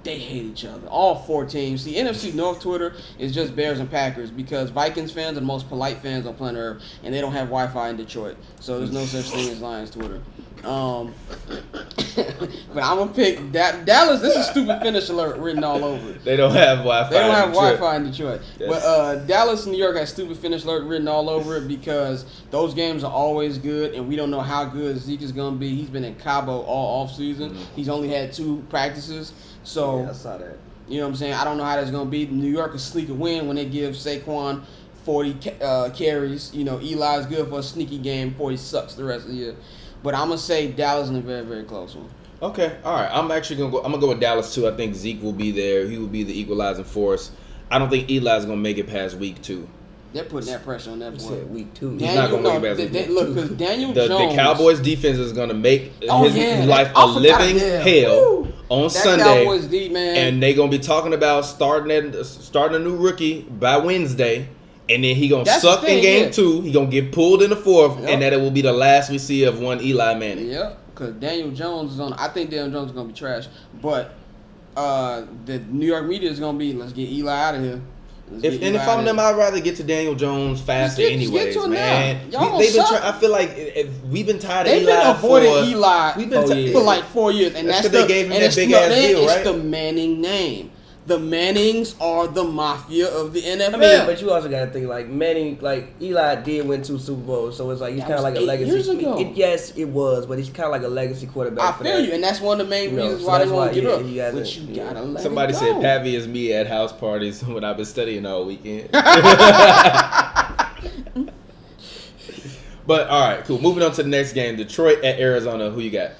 they hate each other. All 4 teams. The NFC North Twitter is just Bears and Packers because Vikings fans are the most polite fans on planet Earth, and they don't have Wi-Fi in Detroit. So there's no such thing as Lions Twitter. But I'm going to pick Dallas. This is stupid finish alert written all over it. They don't have Wi-Fi. They don't have Wi-Fi in Detroit. Yes. But Dallas and New York has stupid finish alert written all over it because those games are always good, and we don't know how good Zeke is going to be. He's been in Cabo all offseason. Mm-hmm. He's only had 2 practices. So, yeah, I saw that. You know what I'm saying? I don't know how that's going to be. New York is sleek a win when they give Saquon 40 carries. You know, Eli's good for a sneaky game before he sucks the rest of the year. But I'm going to say Dallas in a very, very close one. Okay. All right. I'm actually going to go with Dallas, too. I think Zeke will be there. He will be the equalizing force. I don't think Eli's gonna make it past week 2. They're putting that pressure on that boy. Week 2. He's not gonna make it past week 2. Look, because Daniel Jones. The Cowboys defense is gonna make his life I a living hell on that Sunday. Cowboys D, man. And they gonna be talking about starting a new rookie by Wednesday. And then he gonna suck in game 2. He gonna get pulled in the 4th, and that it will be the last we see of one Eli Manning. Yep, because Daniel Jones is on. I think Daniel Jones is gonna be trash, but the New York media is gonna be, let's get Eli out of here. If I'm them, I'd rather get to Daniel Jones faster, anyways, man. They've been. I feel like we've been tired of Eli. They've been avoiding Eli. We've been for like 4 years, and that's they gave him that big ass deal, right? It's the Manning name. The Mannings are the mafia of the NFL. I mean, but you also got to think like Manning, like Eli did win 2 Super Bowls, so it's like he's kind of like a legacy. Years ago. Yes, it was, but he's kind of like a legacy quarterback. I feel you, and that's one of the main reasons why they won't give up. But you gotta let Somebody it go. said Pavy is me at house parties when I've been studying all weekend. But all right, cool. Moving on to the next game, Detroit at Arizona. Who you got?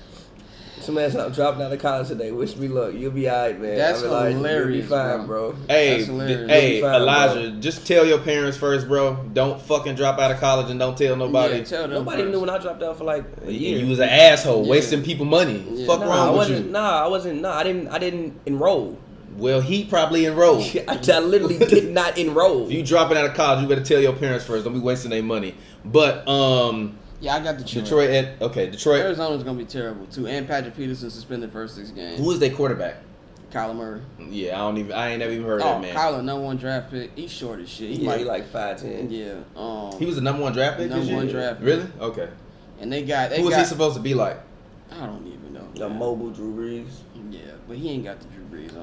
Some man's not dropping out of college today. Wish me luck. You'll be alright, man. That's hilarious. You'll be fine, bro. Hey, fine, Elijah, bro. just tell your parents first, bro. Don't fucking drop out of college and don't tell nobody. Yeah, tell them Nobody first. knew when I dropped out for like a year. You was an asshole, Yeah. wasting people money. Yeah. Fuck wrong with you? I wasn't. I didn't enroll. Well, he probably enrolled. I literally did not enroll. If you dropping out of college, you better tell your parents first. Don't be wasting their money. But Yeah, I got Detroit. Detroit. Arizona's gonna be terrible too, and Patrick Peterson suspended the first 6 games. Who is their quarterback? Kyler Murray. Yeah, I ain't never even heard of that man. Kyler, #1 draft pick. He's short as shit. He like 5'10". Yeah. He was the #1 draft pick. #1 draft pick. Really? Okay. And they got. Who was he supposed to be like? I don't even know. The mobile Drew Brees. Yeah, but he ain't got the Drew Brees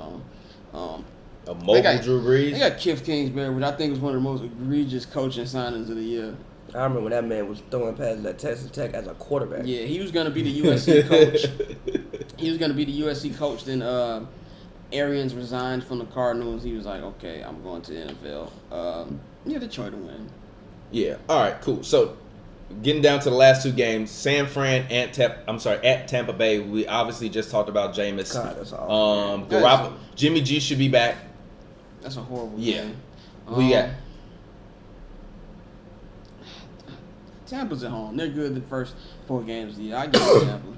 on. A mobile Drew Brees. They got Kiff Kingsbury, which I think was one of the most egregious coaching signings of the year. I remember when that man was throwing passes at Texas Tech as a quarterback. Yeah, he was gonna be the USC coach. He was gonna be the USC coach. Then Arians resigned from the Cardinals. He was like, okay, I'm going to the NFL. Detroit will win. Yeah. All right. Cool. So, getting down to the last 2 games, San Fran at Tampa Bay. We obviously just talked about Jameis. God, that's awful. Jimmy G should be back. That's a horrible Yeah. game. Who you got? Tampa's at home. They're good the first 4 games of the year. I give it Tampa.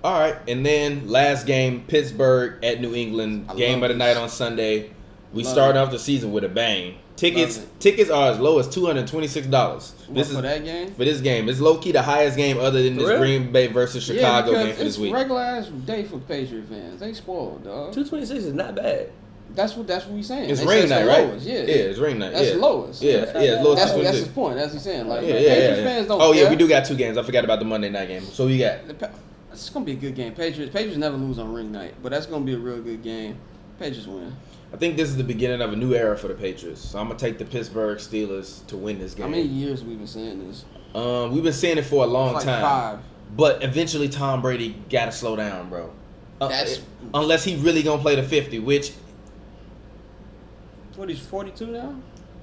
All right, and then last game, Pittsburgh at New England. Game of the night on Sunday. We started off the season with a bang. Tickets are as low as $226. For that game? For this game. It's low-key the highest game other than this Green Bay versus Chicago game for this week. It's regular ass day for Patriot fans. They spoiled, dog. 226 is not bad. That's what we saying. It's rain night, right? Lowest. Yeah, it's rain night. That's the lowest. Yeah, it's lowest. That's his point. That's what he's saying. Like, Patriots fans don't. Oh yeah, we do got 2 games. I forgot about the Monday night game. So you got. It's gonna be a good game. Patriots never lose on ring night, but that's gonna be a real good game. Patriots win. I think this is the beginning of a new era for the Patriots. So I'm gonna take the Pittsburgh Steelers to win this game. How many years have we been saying this? We've been saying it for a long time. 5. But eventually, Tom Brady gotta slow down, bro. Unless he really gonna play the 50, which. What, he's 42 now?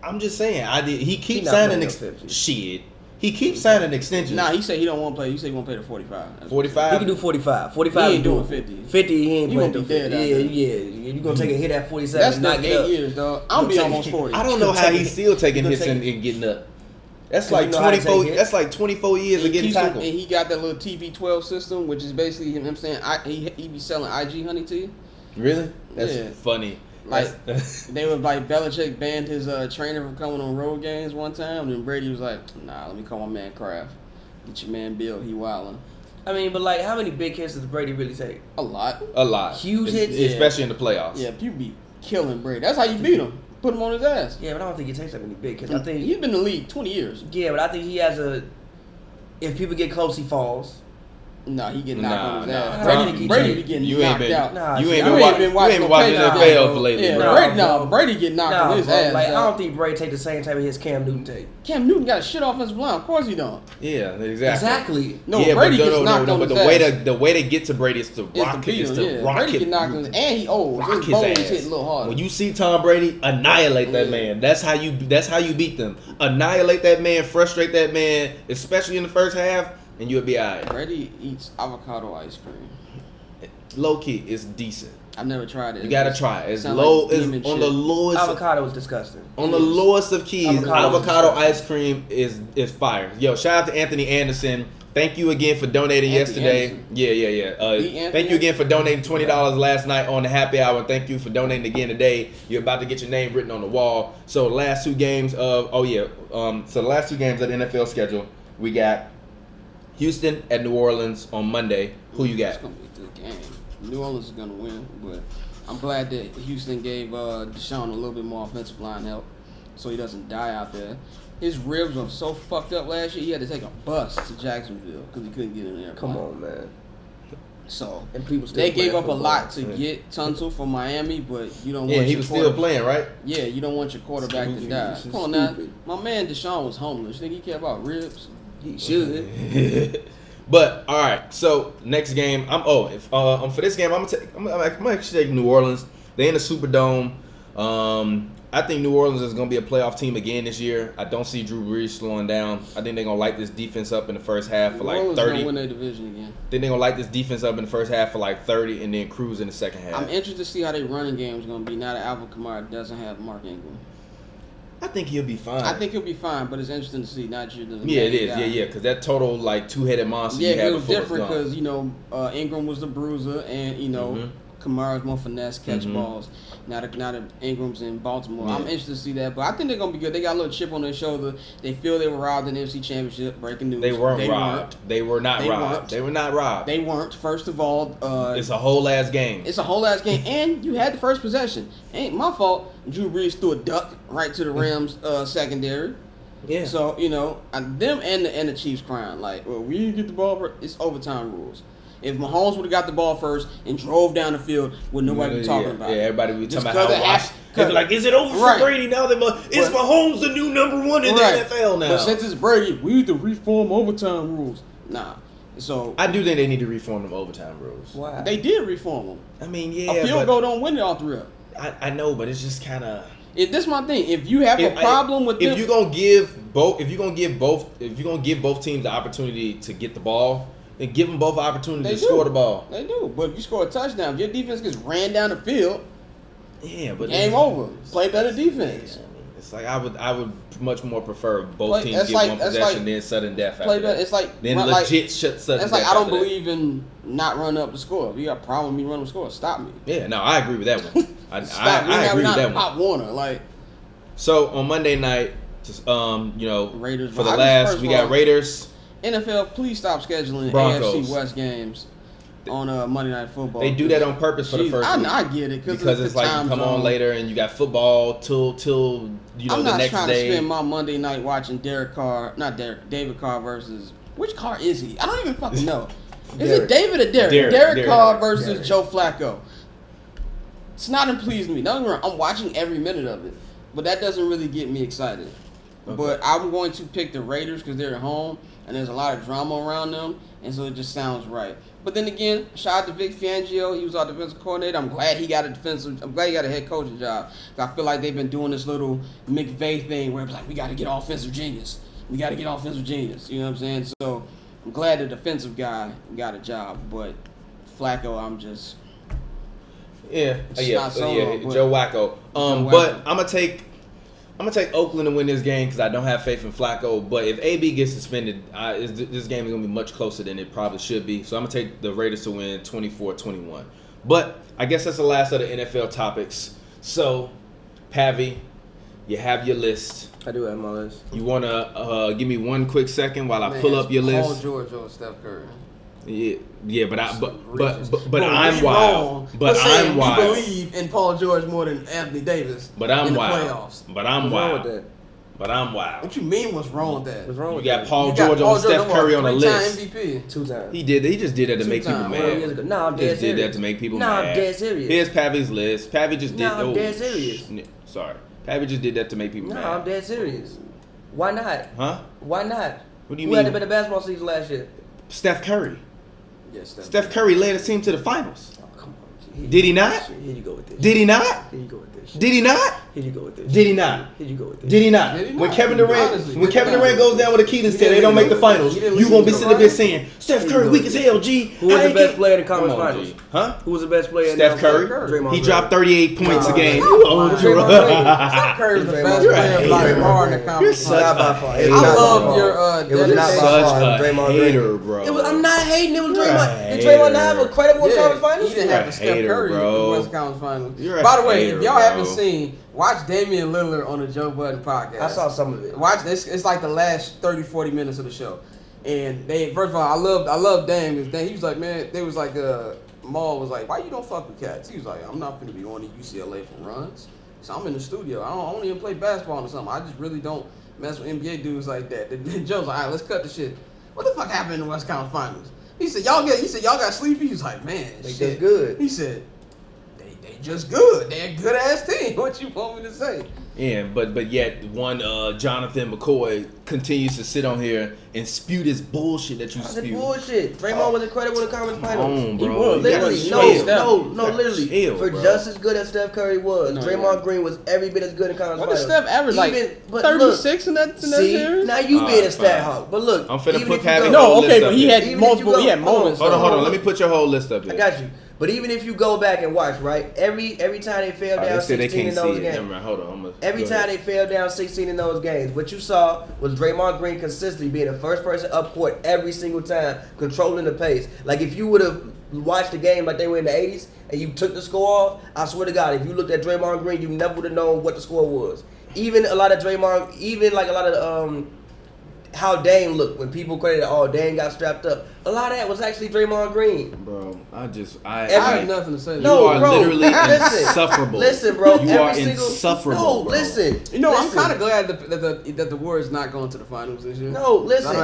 I'm just saying. He keeps signing shit. He keeps signing extensions. Nah, he said he don't want to play. He said he want to play to 45. 45? He can do 45. 45 he ain't doing 50. 50, he ain't playing to 50. Yeah. You're going to take a hit at 47. That's not not 8 years, dog. I'm be almost 40. I don't know how he's still taking hits and getting up. That's like 24. That's like 24 years of getting tackled. And he got that little TB12 system, which is basically him saying he be selling IG honey to you. Really? That's funny. Like they were like Belichick banned his trainer from coming on road games one time, and then Brady was like, "Nah, let me call my man Kraft. Get your man Bill. He wildin'." I mean, but like, how many big hits does Brady really take? A lot. Huge hits, especially in the playoffs. Yeah, you be killing Brady. That's how you beat him. Put him on his ass. Yeah, but I don't think he takes that many big hits. I think he's been in the league 20 years. Yeah, but I think he has if people get close, he falls. Nah, he getting knocked on his ass. Brady be getting knocked out. You ain't been watching NFL for lately, bro. Brady getting knocked on his ass. Like, I don't think Brady take the same type of hits Cam Newton take. Cam Newton got a shit offensive line. Of course he don't. Yeah, exactly. No, Brady gets knocked on his ass. The way to get to Brady is to rock it. Brady get knocked on his ass. And he old. His bones hit a little harder. When you see Tom Brady, annihilate that man. That's how you beat them. Annihilate that man, frustrate that man, especially in the first half. And you'll be alright. Brady eats avocado ice cream. Low key, it's decent. I never tried it. You gotta try it. It's low. Like it's on the lowest. Avocado is disgusting. On the lowest of keys, avocado ice cream is fire. Yo, shout out to Anthony Anderson. Thank you again for donating yesterday. Anderson. Yeah. Thank you again for donating $20 last night on the happy hour. Thank you for donating again today. You're about to get your name written on the wall. So the last two games of the last two games of the NFL schedule, we got Houston at New Orleans on Monday. Who you got? It's gonna be a good game. New Orleans is gonna win, but I'm glad that Houston gave Deshaun a little bit more offensive line help, so he doesn't die out there. His ribs were so fucked up last year, he had to take a bus to Jacksonville because he couldn't get in there. Come on, man. So and people still they gave up a lot to get Tunsil from Miami, but you don't want he was still playing, right? Yeah, you don't want your quarterback to die. Come on now. My man Deshaun was homeless. You think he care about ribs? He should. But all right, so next game, for this game, I'm gonna actually take New Orleans. They in the Superdome. I think New Orleans is gonna be a playoff team again this year. I don't see Drew Brees slowing down. I think they're gonna light this defense up in the first half for like 30. Gonna win their division again. Then they're gonna light this defense up in the first half for like 30, and then cruise in the second half. I'm interested to see how their running game is gonna be now that Alvin Kamara doesn't have Mark Ingram. I think he'll be fine. I think he'll be fine, but it's interesting to see. Not you. Yeah, it is. Yeah, because that total like two-headed monster. Yeah, you had it was different because Ingram was the bruiser, and Kamara's more finesse, catch balls. Now that Ingram's in Baltimore, I'm interested to see that. But I think they're gonna be good. They got a little chip on their shoulder. They feel they were robbed in the NFC Championship. Breaking news. They weren't robbed. They were not robbed. They were not robbed. They weren't. First of all, it's a whole ass game. It's a whole ass game, and you had the first possession. Ain't my fault. Drew Brees threw a duck right to the Rams secondary. Yeah. So them and the Chiefs crying like, well, we didn't get the ball. It's overtime rules. If Mahomes would have got the ball first and drove down the field, would nobody be talking about it? Yeah, everybody would be talking about how they'd be like, is it over for Brady now? Is Mahomes the new number one in the NFL now? But since it's Brady, we need to reform overtime rules. Nah. So I do think they need to reform them overtime rules. Why? They did reform them. I mean, yeah. A field goal don't win it all three up. I know, but it's just kind of. This is my thing. If you have a problem with them, if you're gonna give both teams the opportunity to get the ball, then give them both an opportunity to score the ball. They do, but if you score a touchdown, if your defense gets ran down the field, game over. Play better defense. Yeah, I mean, it's like I would much more prefer both teams get one possession than sudden death. Play better. It's like then legit shut sudden death. It's like I don't believe in not running up the score. If you got a problem with me running the score, stop me. Yeah, no, I agree with that one. I agree with that one. Pop Warner, like. So on Monday night, Raiders for the last, we got Raiders. NFL, please stop scheduling Broncos. AFC West games on Monday Night Football. They do that on purpose for the first week. I get it because it's like you come on later and you got football till the next day. I'm not trying to spend my Monday night watching David Carr versus which Carr is he? I don't even fucking know. Is it David or Derek? Derek Carr versus Joe Flacco. It's not pleasing me. Don't get me wrong. I'm watching every minute of it, but that doesn't really get me excited. Okay. But I'm going to pick the Raiders because they're at home. And there's a lot of drama around them, and so it just sounds right. But then again, shout out to Vic Fangio. He was our defensive coordinator. I'm glad he got a head coaching job. I feel like they've been doing this little McVay thing where it's like, we got to get offensive genius. You know what I'm saying? So I'm glad the defensive guy got a job, but Flacco, I'm just Joe Wacko. But I'm gonna take Oakland to win this game because I don't have faith in Flacco. But if AB gets suspended, this game is going to be much closer than it probably should be. So I'm going to take the Raiders to win 24-21. But I guess that's the last of the NFL topics. So, Pavy, you have your list. I do have my list. You want to give me one quick second while I pull up your list? Paul George or Steph Curry. Yeah, but I'm wild. But I'm wild. You believe in Paul George more than Anthony Davis. But I'm wild. Playoffs. But I'm wild. But I'm wild. What you mean? What's wrong with that? What's wrong with that? You got Paul George over Steph Curry on the list. MVP. 2 times. He just did that to make people mad. No, I'm dead serious. Did that to make people mad. I'm dead serious. Here's Pavy's list. Pavy just did. I'm dead serious. Sorry, Pavy just did that to make people mad. I'm dead serious. Why not? Huh? Why not? What do you mean? Who had the better basketball season last year? Steph Curry. Yes, Steph Curry led his team to the finals. Oh, come on. Did he not? Here you go with this. Did he not? Here you go with this. this. Did he not? Here you go with this. Did he not? Here you go with this. Did he not? When Kevin Durant goes down with Achilles tear, they don't make the finals. You gonna be sitting there saying Steph Curry weak as hell, G. Who was the best player in the conference finals? Huh? Who was the best player? Steph Curry. He dropped 38 points a game. Steph Curry was the best player by far in the conference finals. I love your dedication. Such a hater, bro. I'm not hating. It was Draymond. Did Draymond not have a credible conference finals? He didn't have a Steph Curry in the West Conference Finals. By the way, if y'all haven't seen, watch Damian Lillard on the Joe Budden podcast. I saw some of it. Watch this. It's like the last 30-40 minutes of the show. And they, first of all, I love Dame. He was like, man, they was like, Maul was like, why you don't fuck with cats? He was like, I'm not going to be going to UCLA for runs. So I'm in the studio. I don't even play basketball or something. I just really don't mess with NBA dudes like that. Then Joe's like, all right, let's cut the shit. What the fuck happened in the West Conference Finals? He said, y'all got sleepy? He was like, man, they shit. just good. He said, they just good. They're a good ass team. What you want me to say? Yeah, but yet one Jonathan McCoy continues to sit on here and spew this bullshit that you spew. Bullshit. Draymond was incredible in the conference finals. On, bro. He was. Literally, literally. For bro. Just as good as Steph Curry was, Draymond Green was every bit as good in conference finals. finals. What did Steph average? Like 36 in that series? Now you being a stat hawk. But look, I'm finna put Pavy. No, okay, but he had multiple. He had moments. Hold on. Let me put your whole list up here. I got you. But even if you go back and watch, right, every time they fell down 16 in those games, hold on, every time they fell down 16 in those games, what you saw was Draymond Green consistently being the first person up court every single time, controlling the pace. Like if you would have watched the game like they were in the 80s and you took the score off, I swear to God, if you looked at Draymond Green, you never would have known what the score was. Even a lot of Draymond, even like a lot of how Dame looked when people credited, Dame got strapped up. A lot of that was actually Draymond Green. Bro, I have nothing to say. You are literally insufferable. Listen, bro. You are insufferable. No, bro. listen. You know, I'm kind of glad that the Warriors not going to the finals this year. No, listen.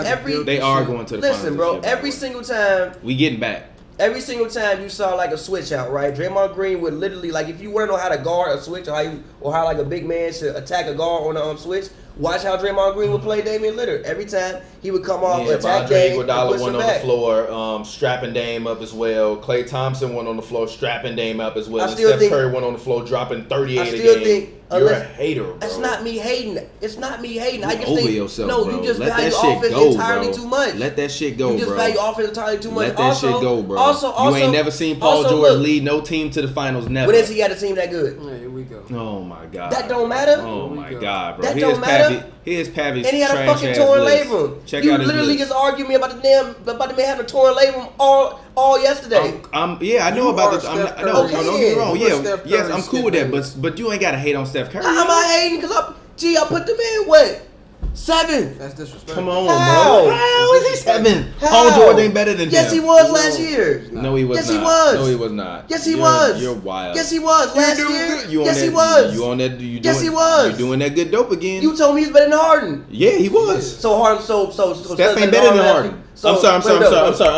They are going to the finals. Listen, bro. This year, every single time we getting back. Every single time you saw like a switch out, right? Draymond Green would literally, like, if you want to know how to guard a switch or how like a big man should attack a guard on a switch, watch how Draymond Green would play Damian Lillard. Every time he would come off, attack Dame, Iguodala push him went on back. the floor, strapping Dame up as well. Klay Thompson went on the floor, strapping Dame up as well. Steph Curry went on the floor, dropping 38 I still a game. think You're a hater, bro. That's not me hating. It's not me hating. I just over think yourself, no, bro. you just Let value that shit offense go, entirely bro. too much. Let that shit go, bro. You just value offense entirely too much. Let that shit go, bro. Also, you ain't never seen Paul George lead no team to the finals. Never. When has he had a team that good? Yeah, here we go. Oh my God. That don't matter. Oh my God, bro. That don't matter. Here's Pavy's and he had a fucking torn labrum. You literally just argued me about the man having a torn labrum all yesterday. I know about this. Don't get me wrong. Yes, I'm cool with that. But you ain't gotta hate on Steph Curry. I'm not hating because I put the man what? 7. That's disrespectful. Come on, bro. How is he 7? Paul George ain't better than him. Yes, he was last year. No, he was not. Yes, he was. No, he was not. Yes, he was. You're wild. Yes, he was last year. Yes, he was. You on that? Yes, he was. You doing that good dope again? You told me he's better than Harden. Yeah, he was. So Harden, so Steph ain't better than Harden. I'm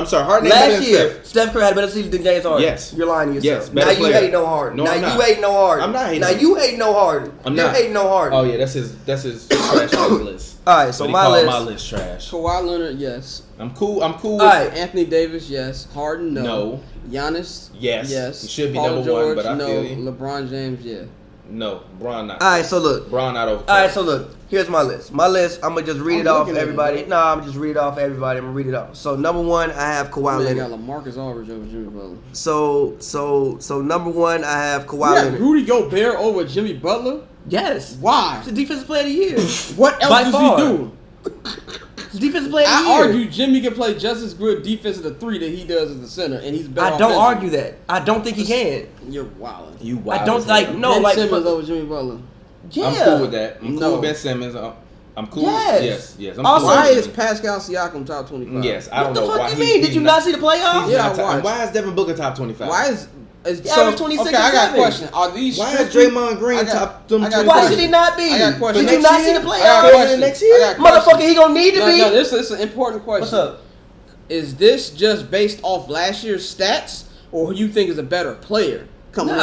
sorry. Harden ain't better than Steph. Steph Curry had a better season than James Harden. Yes. You're lying to yourself. Yes, better now player. You hate no Harden. No, now I'm not. you hate no Harden. I'm not hating. Now you hate no Harden. You're hating no Harden. Oh yeah, that's his trash list. All right, so but my list trash. Kawhi Leonard, yes. I'm cool. All right. Anthony Davis, yes. Harden, no. Giannis, yes. He should be Paul number George, one, but I feel you. LeBron James, yeah. No, Bron not. All right, so look. Bron not over. All right, so look. Here's my list. I'm gonna just read it off everybody. No, I'm gonna just read it off everybody. I'm gonna read it off. So number 1, I have Kawhi Leonard. Got LaMarcus Aldridge over Jimmy Butler. So number 1, I have Kawhi Leonard. Rudy Gobert over Jimmy Butler? Yes. Why? He's the defensive player of the year. What else does he do? Defensive player of the year. I argue Jimmy can play just as good defense at the 3 that he does as the center, and he's better. I don't argue that. I don't think he can. You're wild. You wild. I don't like no Ben Simmons over Jimmy Butler. Yeah. I'm cool with that. I'm cool with Ben Simmons. I'm cool. Yes. Yes. Also, why is Pascal Siakam top 25? Yes. I don't know why. What the fuck you mean? Did you not see the playoffs? Yeah, I watched. Why is Devin Booker top 25? Why is so 26 okay, I got a question. Are these why is Draymond Green top 25? Why should he not be? I got a question. Did you not see the playoffs? Next year? Motherfucker, he gonna need to be. No, this is an important question. What's up? Is this just based off last year's stats, or who you think is a better player coming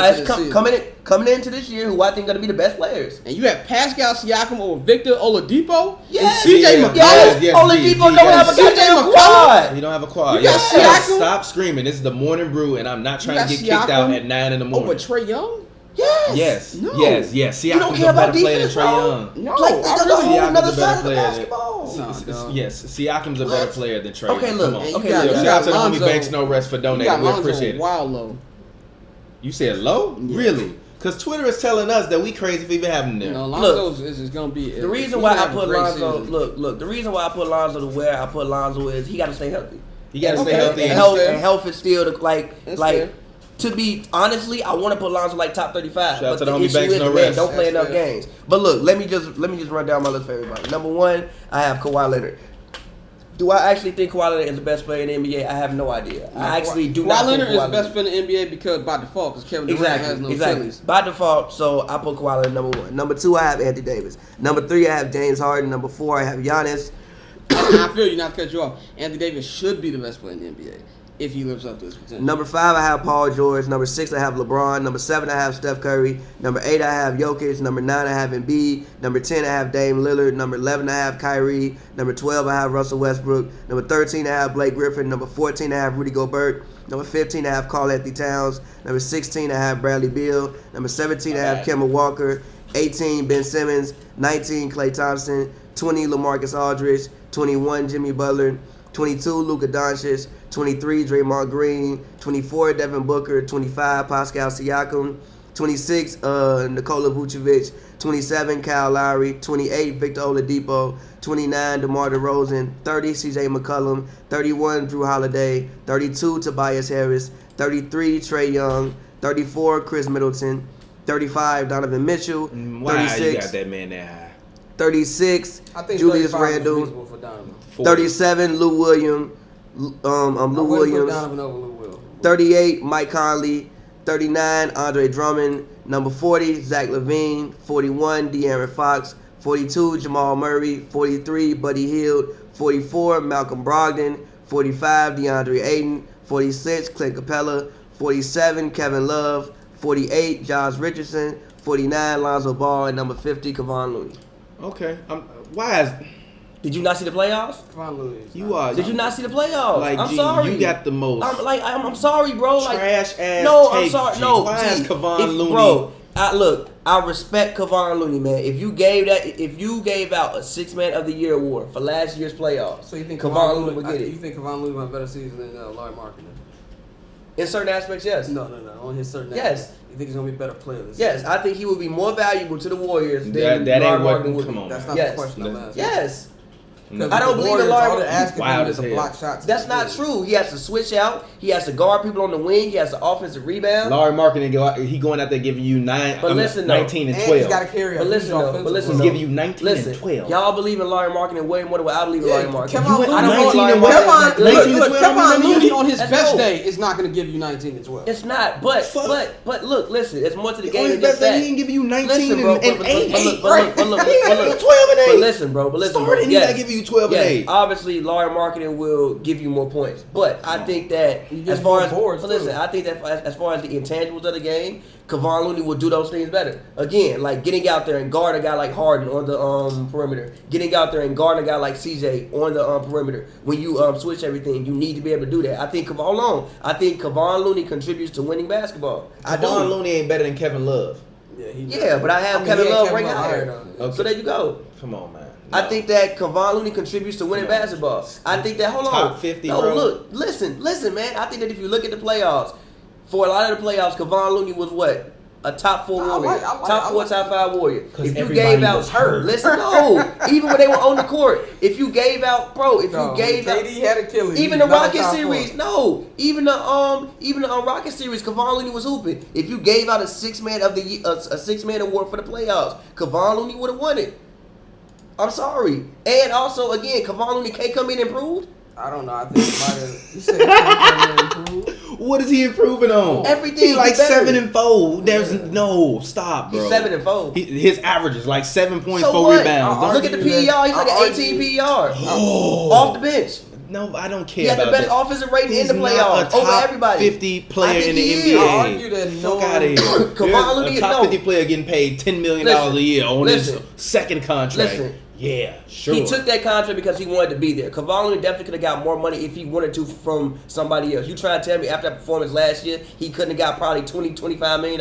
into this year? Who I think gonna be the best players? And you have Pascal Siakam over Victor Oladipo. Yes. And CJ McCollum. Yes. Oladipo don't have a goddamn quad. He don't have a quad. You got Siakam? Stop screaming. This is the morning brew, and I'm not trying to get kicked out at 9 in the morning. Over Trae Young. Yes. No. Yes. You don't Siakam's care a better about player than defense, Trae bro. Young. No, Like, that's a whole nother Siakam's a side better of the player basketball. Yes, Siakam's a better player than Trae Okay, Young. look. Come on. And Okay, you got, look. you Shout out got to the homie Lonzo. Banks No Rest for You donating. got We Lonzo appreciate it. wild low. You said low? Yeah. Really? Because Twitter is telling us that we crazy for even having them. You know, Lonzo is going to be. The reason why I put Lonzo, look, the reason why I put Lonzo to where I put Lonzo is he got to stay healthy. You got to stay healthy. And health is still fair. to be honestly, I want to put Lonzo like top 35. Shout out But to the the homie issue Banks is No the man Rest. don't play That's enough fair. games. But look, let me just run down my list for everybody. Number 1, I have Kawhi Leonard. Do I actually think Kawhi Leonard is the best player in the NBA? I have no idea. I actually do not Kawhi think Leonard Kawhi is the best player in the NBA because by default, because Kevin Durant has no Achilles. By default, so I put Kawhi Leonard number 1. Number 2, I have Anthony Davis. Number 3, I have James Harden. Number 4, I have Giannis. I feel you, not to cut you off. Anthony Davis should be the best player in the NBA if he lives up to his potential. Number 5, I have Paul George. Number 6, I have LeBron. Number 7, I have Steph Curry. Number 8, I have Jokic. Number 9, I have Embiid. Number 10, I have Dame Lillard. Number 11, I have Kyrie. Number 12, I have Russell Westbrook. Number 13, I have Blake Griffin. Number 14, I have Rudy Gobert. Number 15, I have Karl Anthony Towns. Number 16, I have Bradley Beal. Number 17, I have Kemba Walker. 18, Ben Simmons. 19, Klay Thompson. 20, LaMarcus Aldridge. 21, Jimmy Butler. 22, Luka Doncic. 23, Draymond Green. 24, Devin Booker. 25, Pascal Siakam. 26, Nikola Vucevic. 27, Kyle Lowry. 28, Victor Oladipo. 29, DeMar DeRozan. 30, CJ McCollum. 31, Drew Holiday. 32, Tobias Harris. 33, Trae Young. 34, Chris Middleton. 35, Donovan Mitchell. Why 36, you got that man that high? 36, I think Julius 35 is Randle. reasonable for Donovan. 37, Lou Williams. Lou I wouldn't put Williams. Donovan over Lou Will. 38, Mike Conley. 39, Andre Drummond. Number 40, Zach LaVine. 41, De'Aaron Fox. 42, Jamal Murray. 43, Buddy Hield. 44, Malcolm Brogdon. 45, DeAndre Ayton. 46, Clint Capella. 47, Kevin Love. 48, Josh Richardson. 49, Lonzo Ball. And number 50, Kevon Looney. Okay. Why is Did you not see the playoffs? Kevon Looney. you are? Did you not see the playoffs? Like, I'm G, sorry. you got the most I'm sorry, bro. Like, trash ass. no, take, I'm sorry. G. No, why is G, Kevon Looney? Bro, I respect Kevon Looney, man. If you gave out a 6-Man of the Year award for last year's playoffs, So you think Kevon Looney would get You it? think Kevon Looney will have a better season than Larry Markkinen? In certain aspects, yes. No. On his certain Yes. aspects. You think he's gonna be a better player this Yes, season? I think he would be more valuable to the Warriors than That Larry ain't what. Markkinen would Come be. on, That's man. not Yes. the question I'm asking. Yes. Because I don't the believe in Warriors, Larry all they're asking Wild him is as to hell. block shots. That's not true. He has to switch out. He has to guard people on the wing. He has to offensive rebound. Larry Markkinen, he going out there giving you 19 and And 12. he's got to carry But listen, though, He's though. giving you 19 Listen, and 12. y'all believe in Larry Markkinen way more than what I believe in Larry Markkinen. Kevon Looney, I don't know 19 Larry and what? Markkinen. Kevon, Look, look, Kevon Looney on his Let's best go. day is not going to give you 19 and 12. It's not, but Fuck. but look, listen, it's more to the On game his than best just day, that. he ain't giving you 19 Listen, bro, and 8. but look, He ain't giving you 12 and 8. But listen, bro, Starting, he not giving you 12 and 8. Obviously, Larry Markkinen will give you more points, but I think that He gives as you far more as boards, but listen, too. I think that as far as the intangibles of the game, Kevon Looney will do those things better. Again, like getting out there and guard a guy like Harden on the perimeter, getting out there and guard a guy like CJ on the perimeter. When you switch everything, you need to be able to do that. I think Kevon Looney contributes to winning basketball. I Kevon do. Looney ain't better than Kevin Love. Yeah, but I have Kevin Love right now. Okay. So there you go. Come on, man. I No. think that Kevon Looney contributes to winning basketball. I think that Top 50, No, bro. look, listen, man. I think that if you look at the playoffs, for a lot of the playoffs, Kevon Looney was what? A top 4 warrior, top 4, top 5 warrior. If you everybody gave out, was hurt. listen, no. Even when they were on the court, if you gave out, bro, if you gave out, KD had Achilles. even the Rocket series, no, even the Rocket series, Kevon Looney was hooping. If you gave out a 6-Man of the year, a 6-Man award for the playoffs, Kevon Looney would have won it. I'm sorry. And also, again, Kevon Looney can't come in and improve. I don't know. I think it might have. You said he can't improve. What is he improving on? Everything. He's like He's better. 7 and 4. There's no stop, bro. He's 7 and 4. His average is like 7 points, So 4 what? rebounds. I'll Look at the argue that- PER. He's like I'll an 18 argue- PER. Oh. Off the bench. No, I don't care He had about the best that. offensive rating He's in the not playoffs a over top everybody. 50 player I think in the he is. NBA. I'll argue that Fuck no- out of here. Kevon There's Looney, a top no. 50 player getting paid $10 million Listen, a year on listen. his second contract. Listen, Yeah, sure. He took that contract because he wanted to be there. Kevon Looney definitely could have got more money if he wanted to from somebody else. You trying to tell me after that performance last year, he couldn't have got probably $20-25 million?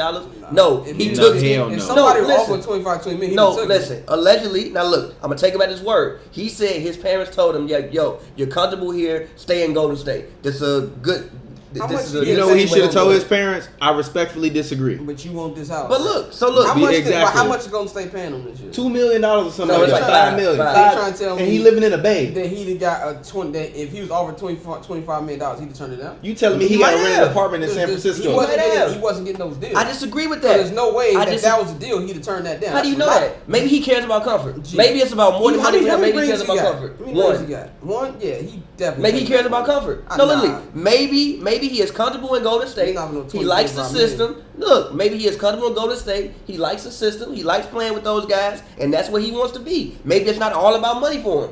No, he took it. Hell no. If somebody No, offered listen. 25-20 million, No, he took listen. it. Allegedly, now look, I'm gonna take him at his word. He said his parents told him, "Yeah, yo, you're comfortable here. Stay in Golden State. This is a good. How This much is you a get You know Same what he way should have on told the- his parents? I respectfully disagree. But you want this house. But look, so look, how much? exactly. How much is Golden State paying him this year? $2 million or something No, like it's that. like $5 million. five. They trying to tell And me he living in a bay. that he'd got a 20. That if he was offered $25 million, he'd have turned it down. You telling me he He got to might rent have. an apartment in San He Francisco? wasn't, Might have. he wasn't getting those deals. I disagree with So that. there's no way I that dis- that was the deal. He'd have turned that down. How do you know Right. that? Maybe he cares about comfort. Gee. Maybe it's about more than How money. many Maybe he rings cares he about got? comfort. How many rings he One. got? One? Yeah, he definitely. Maybe he cares cares about comfort. No, literally. Maybe he is comfortable in Golden State. He's not gonna He likes the 25 system. Look, maybe he is comfortable in Golden State. He likes the system. He likes playing with those guys, and that's where he wants to be. Maybe it's not all about money for him.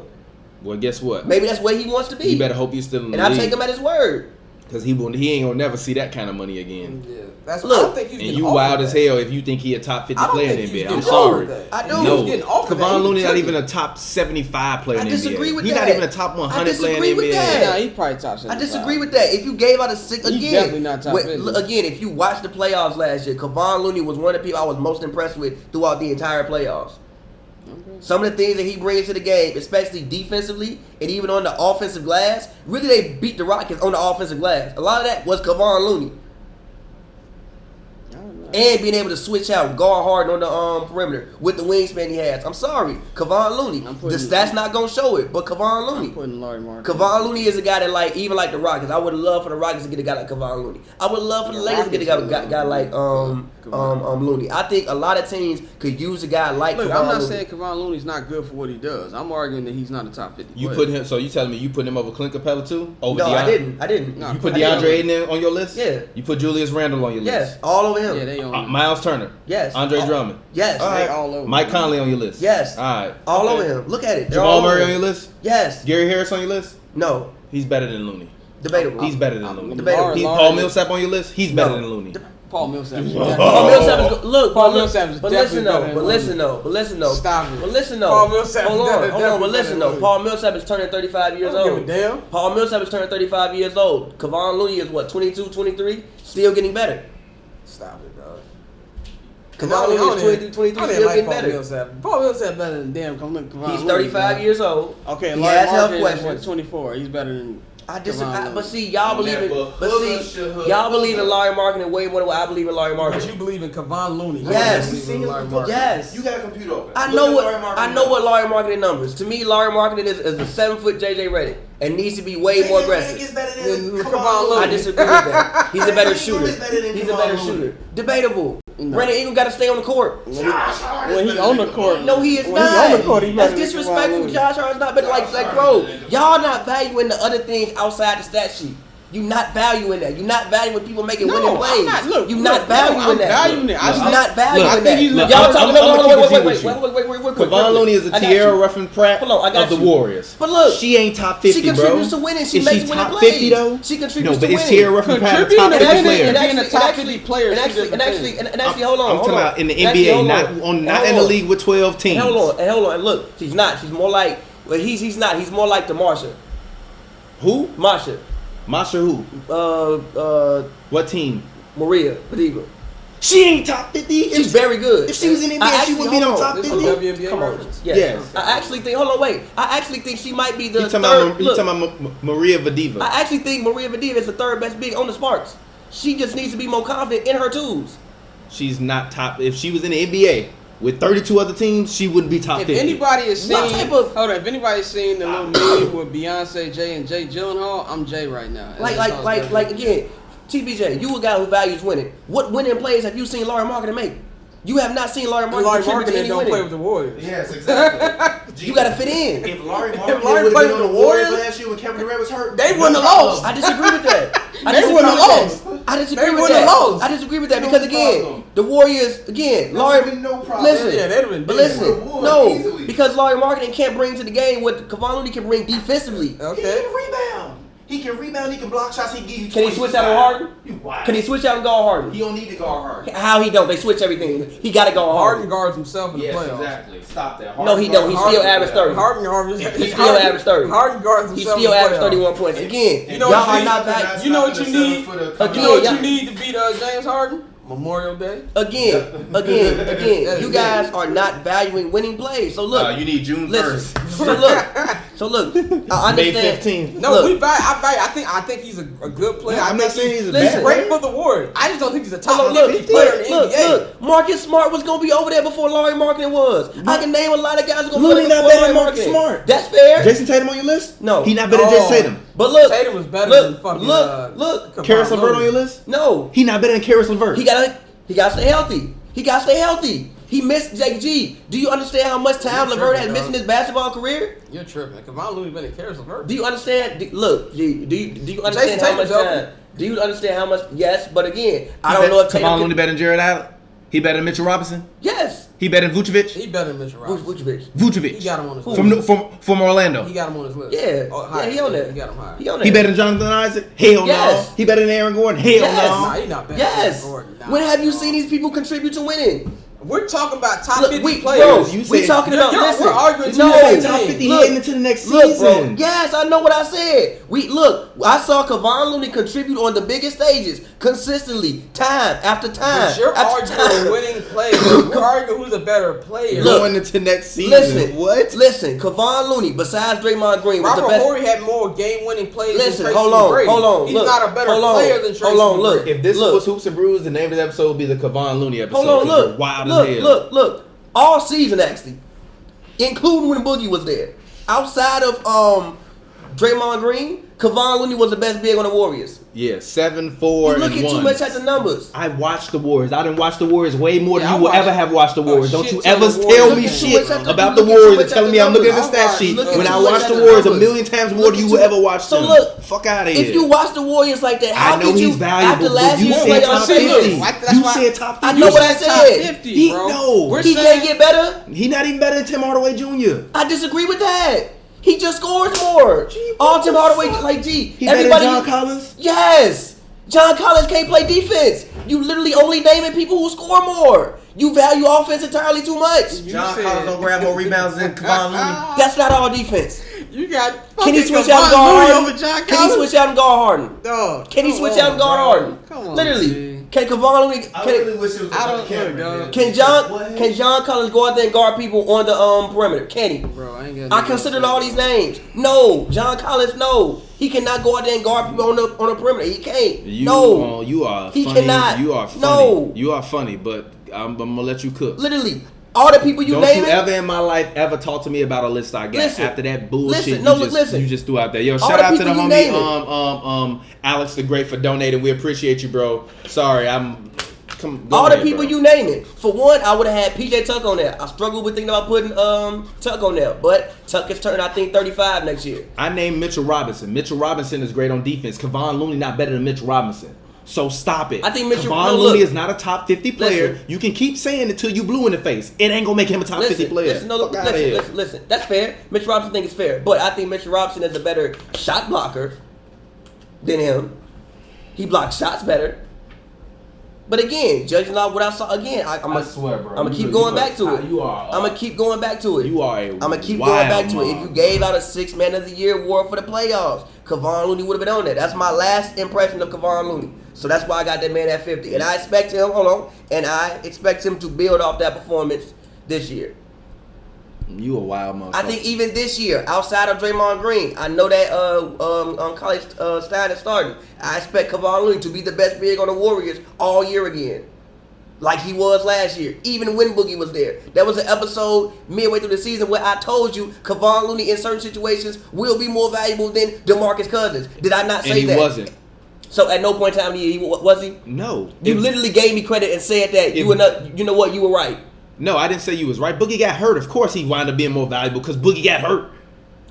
Well, guess what? Maybe that's where he wants to be. You better hope you're still in the and I league. take him at his word. Because he ain't going to never see that kind of money again. Yeah, that's. Look, I don't think he's And getting you offered wild as that. hell if you think he a top 50 I don't player in think the he's NBA. I'm getting sorry. offered that. I do. He No, was getting offered that. Kevon He Looney not took even it. a top 75 player I in the NBA. disagree with He's that. not even a top 100 player in the disagree with NBA. that. Nah, he probably top 75. I disagree with that. If you gave out a six He's again, definitely not top 50. again, if you watch the playoffs last year, Kevon Looney was one of the people I was most impressed with throughout the entire playoffs. Some of the things that he brings to the game, especially defensively and even on the offensive glass, really they beat the Rockets on the offensive glass. A lot of that was Kevon Looney. And being able to switch out, guard hard on the perimeter with the wingspan he has. I'm sorry, Kevon Looney. The stats not gonna show it, but Kevon Looney. I'm putting Larry Mark. Kevon Looney is a guy that even like the Rockets. I would love for the Rockets to get a guy like Kevon Looney. I would love for the Lakers to get a guy like Looney. I think a lot of teams could use a guy like Look, Kevon I'm not Looney. saying Kevon Looney's not good for what he does. I'm arguing that he's not a top 50 You player. put him. So you telling me you put him over Clint Capella too? Over No, I DeAndre? didn't. No, You put I didn't. DeAndre Ayton on your list? Yeah. You put Julius Randle on your Yes, list? all over him. Yeah, they on. Miles Turner? Yes. Andre Drummond? Yes. All right. all over. Mike Conley on your list? Yes. All right. All Okay. over him. Look at it. They're Jamal all Murray over on your him. list? Yes. Gary Harris on your list? No. He's better than Looney. Debatable. He's better than Looney. Debatable. Paul Millsap on your list? He's better No. than Looney. Paul Millsap. Paul Millsap is look, Paul but look, Millsap is but listen definitely though, better than but Looney. listen though. Stop it. But listen though. Paul Millsap hold is on, definitely but listen better though. than Paul Millsap is turning 35 years I don't old. give a damn. Paul Millsap is turning 35 years old. Kevon Looney is what, 22, 23? Still getting better. Stop it, dog. Kevon Looney is 22, 23, I still didn't like getting Paul better. Millsap. Paul Millsap better than damn Kevon He's Looney, 35 dog. years old. Okay, He Larry has health Mark is questions. 24. He's better than. I disagree, Kevon Looney. but see, y'all believe in, Never y'all believe in Larry Marketing way more than what I believe in Larry But Marketing. you believe in Kevon Looney. Yes. You believe in Larry Mark. Yes. got a computer open. I know what Larry Marketing numbers. To me, Larry Marketing is a 7-foot JJ Redick and needs to be way more aggressive. Then Kevon Looney. I disagree with that. He's a better shooter. is better than He's a Kevon better Looney. shooter. Debatable. No. Brandon Ingram got to stay on the court. When he on the court. No, he is when not. He on the court, he That's better than Kevon disrespectful. Looney. Josh Hart's not better. Like, bro, y'all not valuing the other things outside the stat sheet. You not valuing that. You not valuing people making No, winning plays. I'm not. Look, you look, not no, valuing I'm that. valuing it. I You just- not valuing I think that. he's- Y'all I'm talking. gonna keep it G Wait, with you. quick. Kevon Looney is a I got Tierra you. Ruffin Pratt Hold on, I got of the you. Warriors. But look, she ain't top 50, she contributes bro. to winning. She Is makes she winning top plays. 50 though? She contributes No, to but is winning. Tierra Ruffin Pratt a top Contributing 50 to player? winning. Being a top 50 player is two different And actually, hold on. I'm talking about in the NBA, not in the league with 12 teams. Hold on. And look, she's not. She's more like. Well, he's not. He's more like the Marsha. Who? Marsha. Masha who? What team? Maria Padiva. She ain't top 50. She's very good. If she was in the NBA, I she actually- would be on hold top This 50. is WNBA Come on. reference. Yes. I actually think. Hold on, wait. I actually think she might be the You talking third. about, Look, Maria Vadiva? I actually think Maria Vadiva is the third best big on the Sparks. She just needs to be more confident in her tools. She's not top. If she was in the NBA with 32 other teams, she wouldn't be top If 50. anybody has seen, What type of- hold on, if anybody's seen the little meme with Beyonce, Jay, and Jay Gyllenhaal, I'm Jay right now. Like again, TPJ, you a guy who values winning. What winning plays have you seen Larry Marketing make? You have not seen Larry Marketing Larry contribute to Marketing any don't winning. play with the Warriors. Yes, exactly. You got to fit in. If Larry If Larry played with the Warriors last year when Kevin Durant was hurt, They wouldn't have lost. I disagree with that. I They disagree wouldn't have with that. lost. I disagree They with wouldn't that. have lost. I disagree with that No because again, problem. the Warriors again, Larry. been no problem. Listen, Yeah, they'd have been but big. listen, They would've won no, easily. because Larry Marketing can't bring to the game what Kevon Looney can bring defensively. Okay. rebound. He can rebound. He can block shots. He can give you. Can he switch out on Harden? You wild. Can he switch out and guard Harden? He don't need to guard Harden. How he don't? They switch everything. He got to guard Harden Harden. guards himself in the Yes, playoffs. exactly. Stop that. No, he don't. He still averaged 30. Harden guards. He still averaged 30. Harden guards He himself. still in the averaged playoffs. 31 points. Again, You know y'all what are you not need? back. You know what you need? You know what yeah. you need to beat James Harden? Memorial Day. Again. You guys are not valuing winning plays. So look, you need June listen. 1st. So look. I understand. May 15th. No, Look. I think he's a good player. I'm not saying he's a Listen. bad great player. for the Warriors. I just don't think he's a top Look, 50 player in the NBA. look. Marcus Smart was gonna be over there before Larry Marketing was. I can name a lot of guys who gonna Looney be not before better Larry than Marcus Marketing. Smart. That's fair. Jason Tatum on your list? No. He not better than Jason Tatum. But look, Tatum was better look, than fucking. look. Karis LeVert on your list? No, He not better than Karis LeVert. he gotta stay healthy. He missed JG. Do you understand how much time You're LeVert has tripping, missed in dog. his basketball career? You're tripping. Kevon Looney better than Karis LeVert. Do you understand? Look, do you understand how much Tatum's time? Do you understand how much? Yes, but again, I don't know if Kevon Tatum Looney can, better than Jared Allen? He better than Mitchell Robinson? yes. He better than Vucevic? He better than Mitchell Robinson. Vucevic. He got him on his list. From Orlando. He got him on his list. Yeah, Higher. he on there. He got him higher. He on there. He better than Jonathan Isaac? Hell Yes. no. He better than Aaron Gordon? Hell Yes. Nah, no. he not better Yes. than Gordon. Nah, When have you nah. seen these people contribute to winning? We're talking about top Look, 50 bro, players. you we said- talking about. You're- Listen, we're arguing no, two different Top teams. 50 Look, heading into the next Look, season. bro. Yes, I know what I said. I saw Kevon Looney contribute on the biggest stages consistently, time after time. But you're after arguing time. winning players. We're arguing who's a better player. Look, Going into next season. Listen, What? Listen, Kevon Looney, besides Draymond Green, was the Robert best. Horry had more game-winning plays Listen, than Tracy hold on. He's Look, not a better hold on, player than Tracy hold on, look. If this Look. was Hoops and Brews, the name of the episode would be the Kevon Looney episode. Hold on, 'cause look. you're wild as hell. Look. All season, actually, including when Boogie was there. Outside of Draymond Green, Kevon Looney was the best big on the Warriors. Yeah, 7, You 4, look and at 1. too much at the numbers. I watched the Warriors. I didn't watch the Warriors way more than Yeah, you will I watched ever have watched the Warriors. Don't shit you ton ever of tell Warriors me games, shit bro. about the Look at Warriors too and much telling at me the I'm looking at the numbers. stat I sheet watched- when look I at watched too the much at Warriors the a numbers. million times more Look than you at will too- ever watch So them. look, Fuck out of here. if you watch the Warriors like that, how I know could you he's valuable, after but last you year's said playoff top series? 50. That's You why- said top 50. I know what I said top said. 50, He- bro. no. We're He saying- can't get better. He not even better than Tim Hardaway Jr. I disagree with that. He just scores more. All Tim Hardaway, like, gee, He better than everybody. John Collins? Yes. John Collins can't play defense. You literally only naming people who score more. You value offense entirely too much. John Collins don't grab more rebounds than Kevon Looney. That's not all defense. You got Can he fucking switch out and Kevon guard Looney Harden? over John Can he Collins? switch out and guard Harden? Dog, Can he come switch on, out and guard bro. Harden? Come on, Literally. G. Can Kevon Looney? wish it was I don't know, dog. Can John Collins go out there and guard people on the perimeter? Can he? Bro, I ain't got I no considered say. all these names. No, John Collins. No, he cannot go out there and guard people on the perimeter. He can't. No, You are He funny. cannot. You are funny. No. You are funny, but I'm gonna let you cook. literally, all the people you Don't name you ever in my life ever talk to me about a list I got Listen. after that bullshit Listen. No, you, just, listen. you just threw out there. Yo, All shout the out to the people you homie naming. Alex the Great for donating. We appreciate you, bro. Sorry, go all ahead, the people bro. you naming. For one, I would have had PJ Tuck on there. I struggled with thinking about putting Tuck on there, but Tuck is turning, I think, 35 next year. I named Mitchell Robinson. Mitchell Robinson is great on defense. Kevon Looney not better than Mitchell Robinson. So stop it. I think Mitchell- Kevon no, Looney look. is not a top 50 player. Listen. You can keep saying it till you blue in the face. It ain't gonna make him a top 50 player. Fuck outta here. Listen. That's fair. Mitch Robinson think it's fair, but I think Mitch Robinson is a better shot blocker than him. He blocks shots better. But again, judging off what I saw, again, I swear, bro. I'm gonna keep You going are- back to it. you are- I'm gonna keep going back to it. You are a I'm gonna keep wild going back to it. mug. If you gave out a 6 Man of the Year award for the playoffs, Kevon Looney would have been on there. That's my last impression of Kevon Looney. So that's why I got that man at 50. And I expect him, and I expect him to build off that performance this year. You a wild motherfucker. I think even this year, outside of Draymond Green, I know that College Stein is starting. I expect Kevon Looney to be the best big on the Warriors all year again, like he was last year. Even when Boogie was there, there was an episode midway through the season where I told you Kevon Looney in certain situations will be more valuable than DeMarcus Cousins. Did I not say and he that? wasn't. So at no point in time was he? No. You literally gave me credit and said that you were not. You know what? You were right. No, I didn't say you was right. Boogie got hurt. Of course he wound up being more valuable because Boogie got hurt.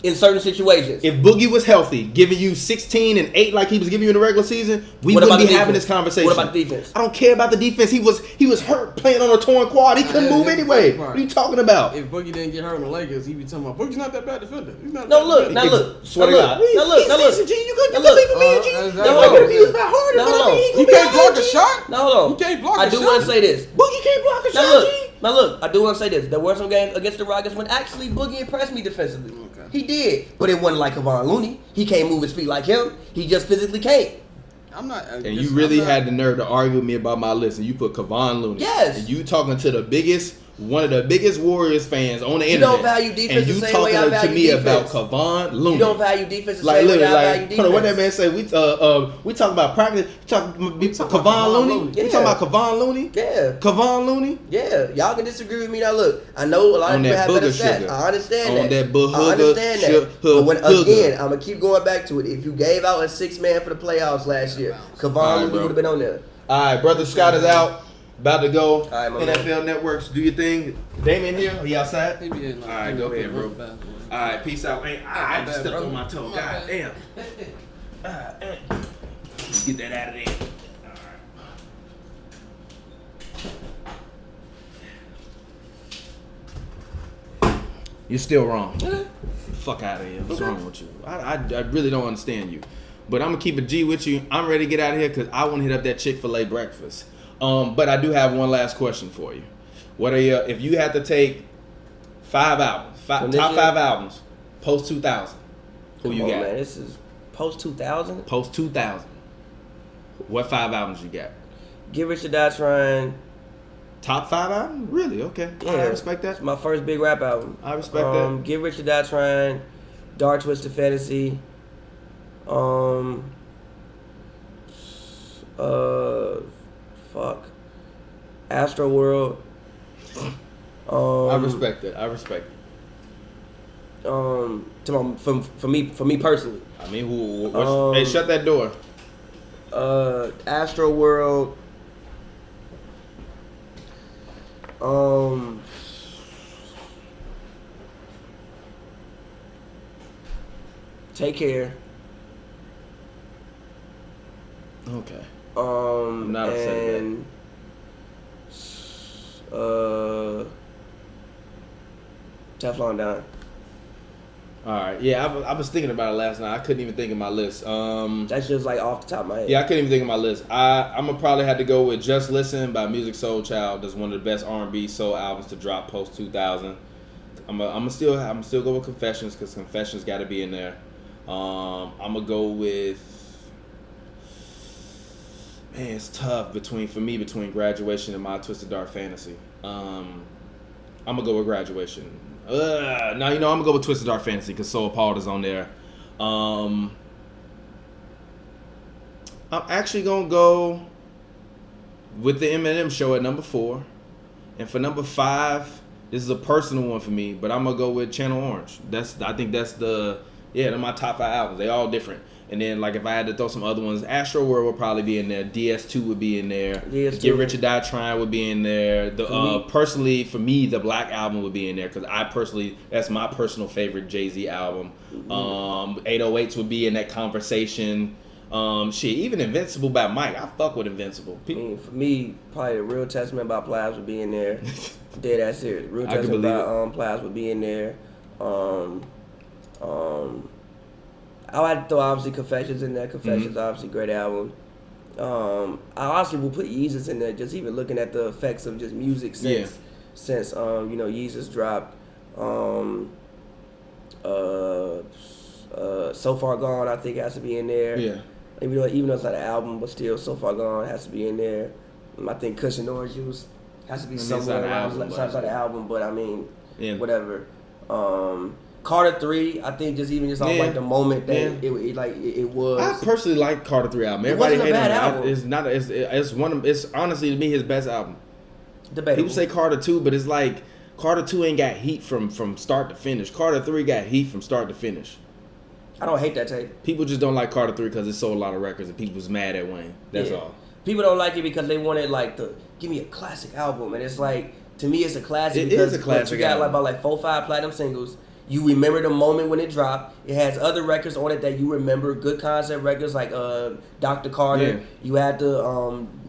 in certain situations. If Boogie was healthy, giving you 16 and 8 like he was giving you in the regular season, we What wouldn't about be the having defense? this conversation. What about the defense? I don't care about the defense. He was hurt playing on a torn quad. He couldn't move anyway. What are you talking about? If Boogie didn't get hurt on the Lakers, he'd be talking about Boogie's not that bad defender. He's not. No, look, now look. Swear to God. Now look. Decent, G. You could Now believe look. me, G. Exactly. Now look, if he was about harder, Now but I hold mean, on. he He gonna can't be block out, a G. shot. Now hold on. He can't block I a do shot. want to say this. Boogie can't block a Now shot, G. look, I do want to say this. There were some games against the Rockets when actually Boogie impressed me defensively. Okay. He did, but it wasn't like Kevon Looney. He can't move his feet like him. He just physically can't. I'm not. And you really had the nerve to argue with me about my list, and you put Kevon Looney. Yes. And you talking to one of the biggest Warriors fans on the You internet. don't value defense and you the same way I talking to value me defense. about Kevon Looney. You don't value defense the Like same way literally, I value like defense. hold on, what that man say? We talking about practice. Kevon Looney. Yeah. We talking about Kevon Looney. Yeah. Kevon Looney. Yeah, y'all can disagree with me. Now look, I know a lot of On people that have better booger stats. sugar. I understand On that I booger understand that. sugar- But when, hooger. again, I'm gonna keep going back to it. If you gave out a 6-man for the playoffs last year, Kevon All right, Looney bro. would have been on there. All right, brother Scott is out. About to go. right, my man. NFL Networks, do your thing. Damien here. Are you outside? He be in, All right, go ahead, bro. All right, peace out. Hey, I just stepped on my toe. God damn. Let's get that out of there. All right. You're still wrong. Fuck out of here. What's wrong with you? I really don't understand you. But I'm going to keep a G with you. I'm ready to get out of here because I want to hit up that Chick-fil-A breakfast. But I do have one last question for you. What are your, if you had to take 5 albums, From top this year? 5 albums, post 2000, who you Come on, got? man, this is post 2000. Post 2000. What 5 albums you got? Get Rich or Die Trying. Top 5 albums? Really? Okay. Yeah, I respect that. It's my first big rap album. I respect that. Get Rich or Die Trying. Dark Twisted Fantasy. Fuck. Astro World. I respect that. I respect it. For me personally. I mean, hey, shut that door. Astro World. Take Care. Okay. I'm not upset at that. and Teflon Don. All right. Yeah, I was thinking about it last night. I couldn't even think of my list. That's just like off the top of my head. Yeah, I couldn't even think of my list. I'm gonna probably have to go with Just Listen by Music Soul Child. That's one of the best R&B soul albums to drop post 2000. I'm still go with Confessions because Confessions got to be in there. I'm gonna go with. Man, it's tough between Graduation and My Twisted Dark Fantasy. I'm gonna go with Graduation. Now I'm gonna go with Twisted Dark Fantasy because Soul Paul is on there. I'm actually gonna go with the Eminem Show at number 4, and for number 5, this is a personal one for me, but I'm gonna go with Channel Orange. I think that's they're my top 5 albums. They all different. And then, like, if I had to throw some other ones, Astro World would probably be in there. DS2 would be in there. DS2. Get Rich or Die Trying would be in there. Personally, for me, the Black Album would be in there because that's my personal favorite Jay-Z album. 808s would be in that conversation. Even Invincible by Mike. I fuck with Invincible. For me, probably the Real Testament by Plies would be in there. Dead ass serious. Real I can Testament believe by Plies would be in there. I had to throw obviously Confessions in there. Confessions obviously great album. I honestly will put Yeezus in there. Just even looking at the effects of just music since Yeezus dropped. So Far Gone I think has to be in there. Yeah. Even though it's not an album, but still So Far Gone has to be in there. I think Cushion Orange Juice has to be somewhere around the album, but I mean, whatever. Carter 3, I think just off like the moment that it was. I personally like Carter 3 album. Everybody wasn't a hated bad on it. album. It's not. It's honestly to me his best album. Debatable. People say Carter 2, but it's like Carter 2 ain't got heat from start to finish. Carter 3 got heat from start to finish. I don't hate that tape. People just don't like Carter 3 because it sold a lot of records and people was mad at Wayne. That's all. People don't like it because they wanted like to give me a classic album, and it's like to me it's a classic. It because is a classic you got album. about 4 or 5 platinum singles. You remember the moment when it dropped. It has other records on it that you remember, good concept records like Dr. Carter. Yeah. You had the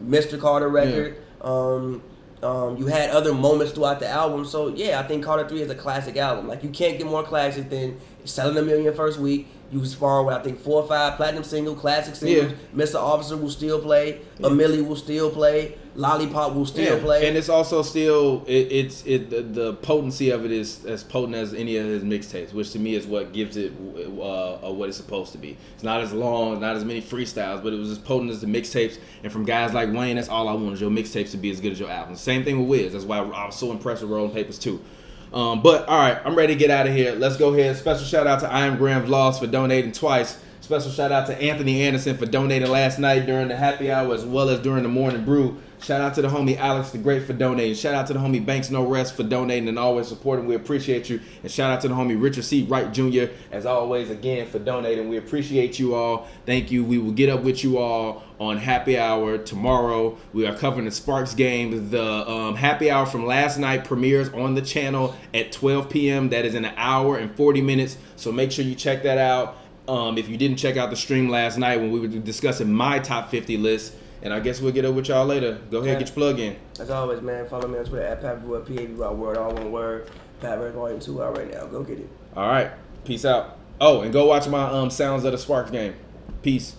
Mr. Carter record. You had other moments throughout the album. So yeah, I think Carter 3 is a classic album. Like, you can't get more classic than selling 1 million first week. You spawned with, I think, 4 or 5 platinum single, classic singles. Mr. Officer will still play. A Millie will still play. Lollipop will still play. And it's also still the potency of it is as potent as any of his mixtapes, which to me is what gives it what it's supposed to be. It's not as long, not as many freestyles, but it was as potent as the mixtapes. And from guys like Wayne, that's all I wanted, your mixtapes to be as good as your albums. Same thing with Wiz. That's why I was so impressed with Rolling Papers too. But all right, I'm ready to get out of here. Let's go ahead. Special shout out to I Am Graham Vlogs for donating twice. Special shout out to Anthony Anderson for donating last night during the happy hour as well as during the morning brew. Shout out to the homie Alex the Great for donating. Shout out to the homie Banks No Rest for donating and always supporting. We appreciate you. And shout out to the homie Richard C. Wright Jr. as always again for donating. We appreciate you all. Thank you. We will get up with you all on happy hour tomorrow. We are covering the Sparks game. The happy hour from last night premieres on the channel at 12 p.m. That is in an hour and 40 minutes. So make sure you check that out. If you didn't check out the stream last night when we were discussing my top 50 list, and I guess we'll get up with y'all later. Go ahead, get your plug in. As always, man, follow me on Twitter at Pavy World, all one word. Pavy Volume 2 out right now. Go get it. All right, peace out. Oh, and go watch my Sounds of the Sparks game. Peace.